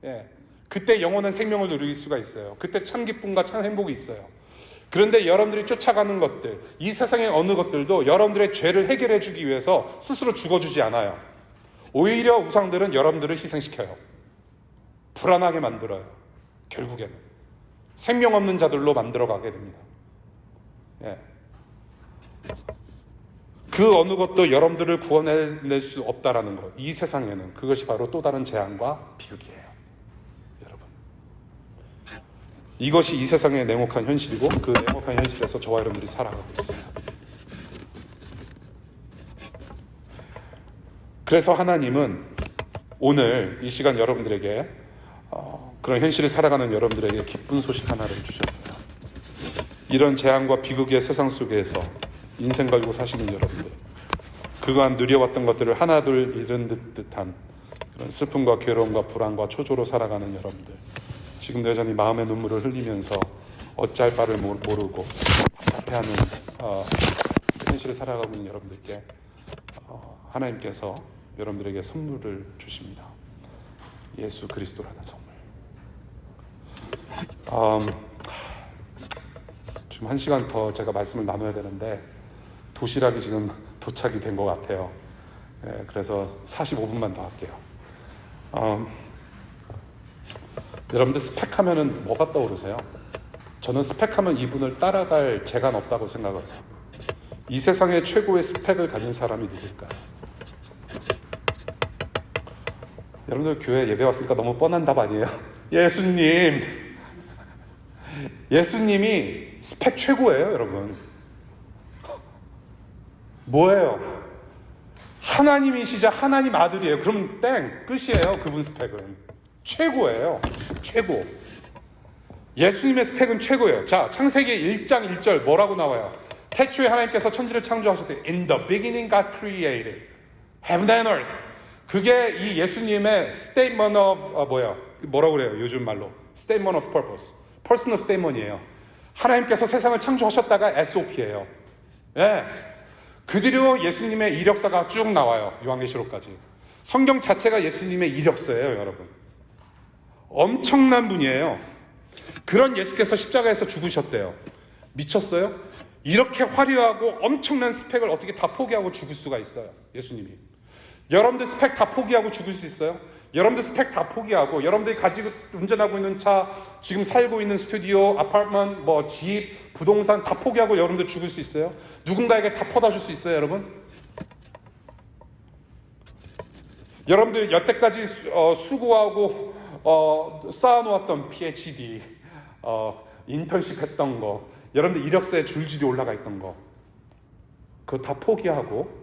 A: 예. 그때 영원한 생명을 누릴 수가 있어요. 그때 참 기쁨과 참 행복이 있어요. 그런데 여러분들이 쫓아가는 것들, 이 세상의 어느 것들도 여러분들의 죄를 해결해 주기 위해서 스스로 죽어주지 않아요. 오히려 우상들은 여러분들을 희생시켜요. 불안하게 만들어요. 결국에는 생명 없는 자들로 만들어가게 됩니다. 예. 그 어느 것도 여러분들을 구원해낼 수 없다라는 것, 이 세상에는 그것이 바로 또 다른 재앙과 비극이에요. 여러분, 이것이 이 세상의 냉혹한 현실이고, 그 냉혹한 현실에서 저와 여러분들이 살아가고 있어요. 그래서 하나님은 오늘 이 시간 여러분들에게 그런 현실을 살아가는 여러분들에게 기쁜 소식 하나를 주셨어요. 이런 재앙과 비극의 세상 속에서 인생 걸고 사시는 여러분들, 그간 누려왔던 것들을 하나둘 잃은 듯한 그런 슬픔과 괴로움과 불안과 초조로 살아가는 여러분들, 지금 여전히 마음의 눈물을 흘리면서 어찌할 바를 모르고 답답해하는 현실을 살아가고 있는 여러분들께 하나님께서 여러분들에게 선물을 주십니다. 예수 그리스도라는 선물. 지금 1시간 더 제가 말씀을 나눠야 되는데 도시락이 지금 도착이 된 것 같아요. 예, 그래서 45분만 더 할게요. 여러분들 스펙하면은 뭐가 떠오르세요? 저는 스펙하면 이분을 따라갈 재간 없다고 생각을 해요. 이 세상의 최고의 스펙을 가진 사람이 누굴까요? 여러분들 교회 예배 왔으니까 너무 뻔한 답 아니에요? 예수님! 예수님이 스펙 최고예요, 여러분. 뭐예요? 하나님이시자 하나님 아들이에요. 그러면 땡! 끝이에요, 그분 스펙은. 최고예요. 최고. 예수님의 스펙은 최고예요. 자, 창세기 1장 1절 뭐라고 나와요? 태초에 하나님께서 천지를 창조하실 때 In the beginning God created heaven and earth. 그게 이 예수님의 statement of 뭐라고 그래요? 요즘 말로 statement of purpose. personal statement이에요. 하나님께서 세상을 창조하셨다가 SOP예요. 예. 그 뒤로 예수님의 이력서가 쭉 나와요. 요한계시록까지. 성경 자체가 예수님의 이력서예요, 여러분. 엄청난 분이에요. 그런 예수께서 십자가에서 죽으셨대요. 미쳤어요? 이렇게 화려하고 엄청난 스펙을 어떻게 다 포기하고 죽을 수가 있어요, 예수님이. 여러분들 스펙 다 포기하고 죽을 수 있어요? 여러분들 스펙 다 포기하고 여러분들이 가지고 운전하고 있는 차, 지금 살고 있는 스튜디오, 아파트먼트, 집, 부동산 다 포기하고 여러분들 죽을 수 있어요? 누군가에게 다 퍼다 줄 수 있어요, 여러분? 여러분들 여태까지 수고하고 쌓아놓았던 PhD, 인턴십 했던 거, 여러분들 이력서에 줄줄이 올라가 있던 거, 그거 다 포기하고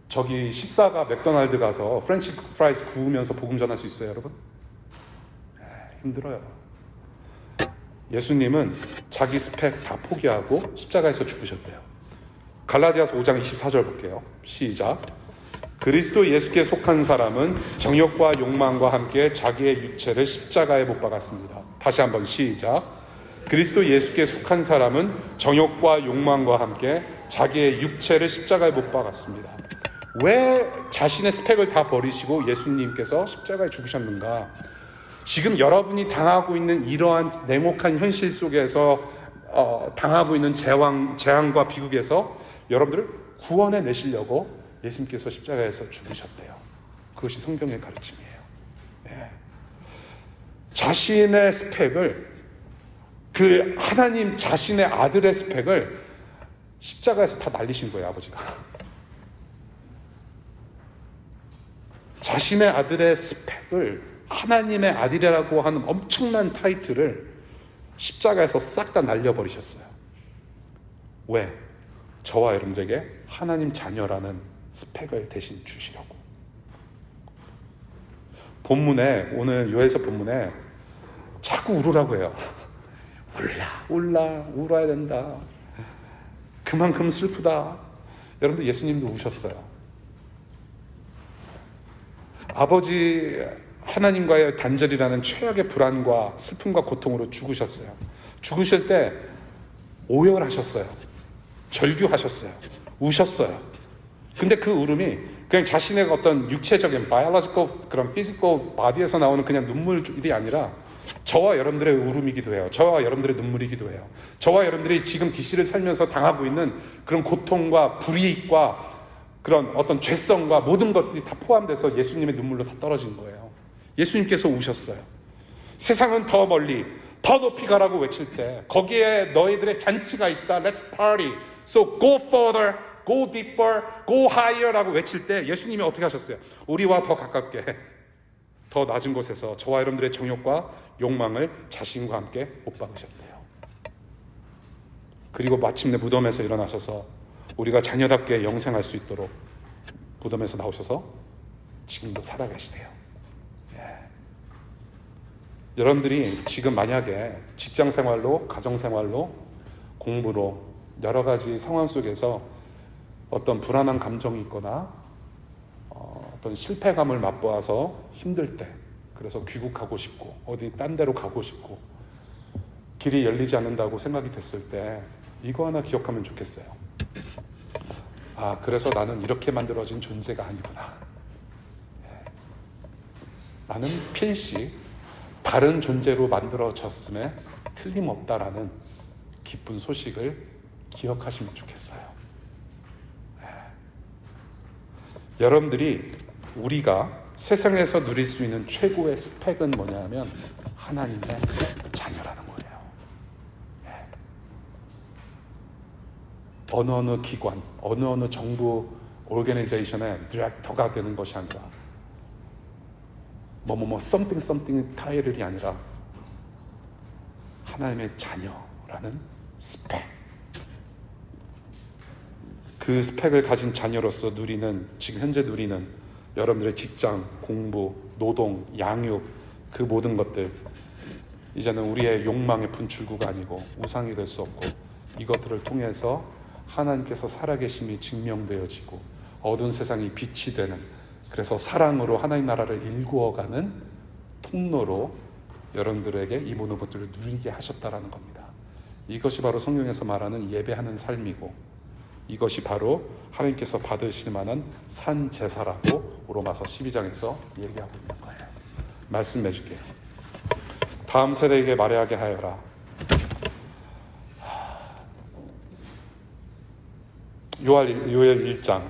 A: 저기 십사가 맥도날드 가서 프렌치 프라이스 구우면서 복음 전할 수 있어요, 여러분? 힘들어요. 예수님은 자기 스펙 다 포기하고 십자가에서 죽으셨대요. 갈라디아서 5장 24절 볼게요. 시작. 그리스도 예수께 속한 사람은 정욕과 욕망과 함께 자기의 육체를 십자가에 못 박았습니다. 다시 한번 시작. 그리스도 예수께 속한 사람은 정욕과 욕망과 함께 자기의 육체를 십자가에 못 박았습니다. 왜 자신의 스펙을 다 버리시고 예수님께서 십자가에 죽으셨는가? 지금 여러분이 당하고 있는 이러한 냉혹한 현실 속에서 당하고 있는 재앙과 비극에서 여러분들을 구원해 내시려고 예수님께서 십자가에서 죽으셨대요. 그것이 성경의 가르침이에요. 예. 자신의 스펙을, 그 하나님 자신의 아들의 스펙을 십자가에서 다 날리신 거예요, 아버지가. 자신의 아들의 스펙을, 하나님의 아들이라고 하는 엄청난 타이틀을 십자가에서 싹 다 날려버리셨어요. 왜? 저와 여러분들에게 하나님 자녀라는 스펙을 대신 주시려고. 본문에, 오늘 요에서 본문에 자꾸 울으라고 해요. 울어야 된다. 그만큼 슬프다. 여러분들, 예수님도 우셨어요. 아버지 하나님과의 단절이라는 최악의 불안과 슬픔과 고통으로 죽으셨어요. 죽으실 때 오열하셨어요. 절규하셨어요. 우셨어요. 근데 그 울음이 그냥 자신의 어떤 육체적인 biological 그런 physical body에서 나오는 그냥 눈물이 아니라 저와 여러분들의 울음이기도 해요. 저와 여러분들의 눈물이기도 해요. 저와 여러분들이 지금 DC를 살면서 당하고 있는 그런 고통과 불이익과 그런 어떤 죄성과 모든 것들이 다 포함돼서 예수님의 눈물로 다 떨어진 거예요. 예수님께서 우셨어요. 세상은 더 멀리, 더 높이 가라고 외칠 때 거기에 너희들의 잔치가 있다. Let's party. So go further, go deeper, go higher 라고 외칠 때 예수님이 어떻게 하셨어요? 우리와 더 가깝게, 더 낮은 곳에서 저와 여러분들의 정욕과 욕망을 자신과 함께 못 박으셨대요. 그리고 마침내 무덤에서 일어나셔서 우리가 자녀답게 영생할 수 있도록 무덤에서 나오셔서 지금도 살아계시대요. 여러분들이 지금 만약에 직장생활로, 가정생활로, 공부로 여러 가지 상황 속에서 어떤 불안한 감정이 있거나 어떤 실패감을 맛보아서 힘들 때, 그래서 귀국하고 싶고 어디 딴 데로 가고 싶고 길이 열리지 않는다고 생각이 됐을 때 이거 하나 기억하면 좋겠어요. 아, 그래서 나는 이렇게 만들어진 존재가 아니구나. 나는 필시 다른 존재로 만들어졌음에 틀림없다라는 기쁜 소식을 기억하시면 좋겠어요. 여러분들이, 우리가 세상에서 누릴 수 있는 최고의 스펙은 뭐냐면 하나님의 자녀라는 거예요. 어느 기관, 어느 정부 오르가니제이션의 디렉터가 되는 것이 아니라 something 타이틀이 아니라 하나님의 자녀라는 스펙. 그 스펙을 가진 자녀로서 누리는, 지금 현재 누리는 여러분들의 직장, 공부, 노동, 양육, 그 모든 것들, 이제는 우리의 욕망의 분출구가 아니고 우상이 될 수 없고, 이것들을 통해서 하나님께서 살아계심이 증명되어지고 어두운 세상이 빛이 되는, 그래서 사랑으로 하나님 나라를 일구어가는 통로로 여러분들에게 이 모든 것들을 누리게 하셨다라는 겁니다. 이것이 바로 성경에서 말하는 예배하는 삶이고, 이것이 바로 하나님께서 받으실 만한 산 제사라고 로마서 12장에서 얘기하고 있는 거예요. 말씀 해줄게요. 다음 세대에게 말하게 하여라. 요엘 1장,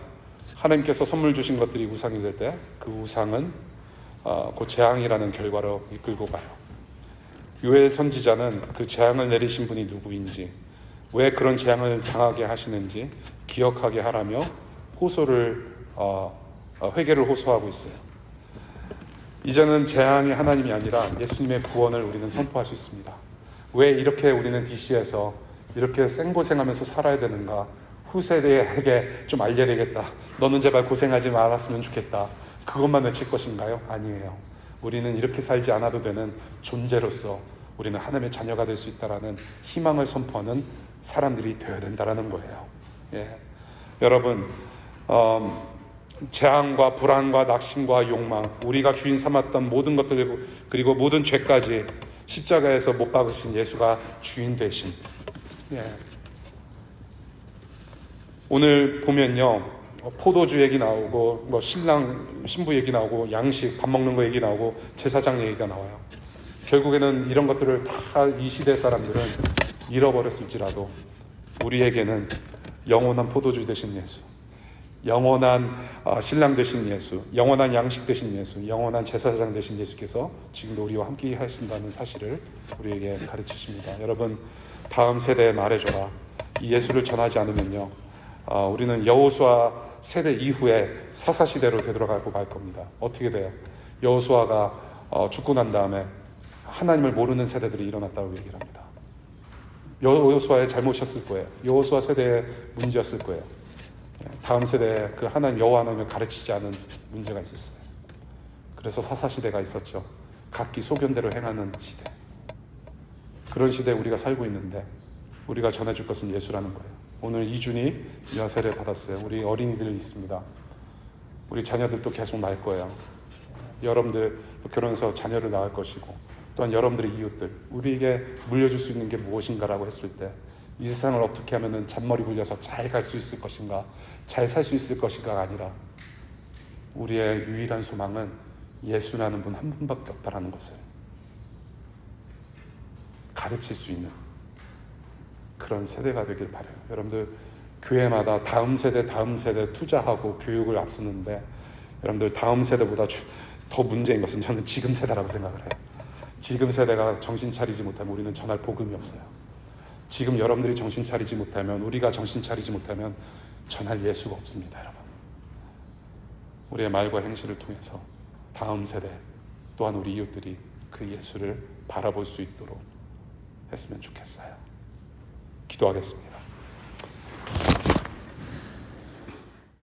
A: 하나님께서 선물 주신 것들이 우상이 될 때 그 우상은 그 재앙이라는 결과로 이끌고 가요. 요엘 선지자는 그 재앙을 내리신 분이 누구인지, 왜 그런 재앙을 당하게 하시는지 기억하게 하라며 회개를 호소하고 있어요. 이제는 재앙이 하나님이 아니라 예수님의 구원을 우리는 선포할 수 있습니다. 왜 이렇게 우리는 DC에서 이렇게 생고생하면서 살아야 되는가? 후세대에게 좀 알려야 되겠다. 너는 제발 고생하지 말았으면 좋겠다. 그것만 외칠 것인가요? 아니에요. 우리는 이렇게 살지 않아도 되는 존재로서 우리는 하나님의 자녀가 될 수 있다라는 희망을 선포하는 사람들이 되어야 된다라는 거예요. 여러분, 재앙과 불안과 낙심과 욕망, 우리가 주인 삼았던 모든 것들, 그리고 모든 죄까지 십자가에서 못 박으신 예수가 주인 되신. 오늘 보면요, 포도주 얘기 나오고, 신랑 신부 얘기 나오고, 양식 밥 먹는 거 얘기 나오고, 제사장 얘기가 나와요. 결국에는 이런 것들을 다 이 시대 사람들은 잃어버렸을지라도 우리에게는 영원한 포도주 되신 예수, 영원한 신랑 되신 예수, 영원한 양식 되신 예수, 영원한 제사장 되신 예수께서 지금도 우리와 함께 하신다는 사실을 우리에게 가르치십니다. 여러분, 다음 세대에 말해줘라. 이 예수를 전하지 않으면요, 우리는 여호수아 세대 이후에 사사시대로 되돌아가고 갈 겁니다. 어떻게 돼요? 여호수아가 죽고 난 다음에 하나님을 모르는 세대들이 일어났다고 얘기를 합니다. 여호수아의 잘못이었을 거예요. 여호수아 세대의 문제였을 거예요. 다음 세대에 그 하나님 여호와 하나님을 가르치지 않은 문제가 있었어요. 그래서 사사시대가 있었죠. 각기 소견대로 행하는 시대. 그런 시대에 우리가 살고 있는데 우리가 전해줄 것은 예수라는 거예요. 오늘 이준이 유아 세례 받았어요. 우리 어린이들 있습니다. 우리 자녀들도 계속 낳을 거예요. 여러분들 결혼해서 자녀를 낳을 것이고, 또한 여러분들의 이웃들, 우리에게 물려줄 수 있는 게 무엇인가라고 했을 때 이 세상을 어떻게 하면 잔머리 굴려서 잘 갈 수 있을 것인가, 잘 살 수 있을 것인가가 아니라 우리의 유일한 소망은 예수라는 분 한 분밖에 없다라는 것을 가르칠 수 있는 그런 세대가 되길 바라요. 여러분들, 교회마다 다음 세대 투자하고 교육을 앞서는데, 여러분들 다음 세대보다 더 문제인 것은 저는 지금 세대라고 생각을 해요. 지금 세대가 정신 차리지 못하면 우리는 전할 복음이 없어요. 지금 여러분들이 정신 차리지 못하면, 우리가 정신 차리지 못하면 전할 예수가 없습니다. 여러분, 우리의 말과 행실을 통해서 다음 세대 또한 우리 이웃들이 그 예수를 바라볼 수 있도록 했으면 좋겠어요. 기도하겠습니다.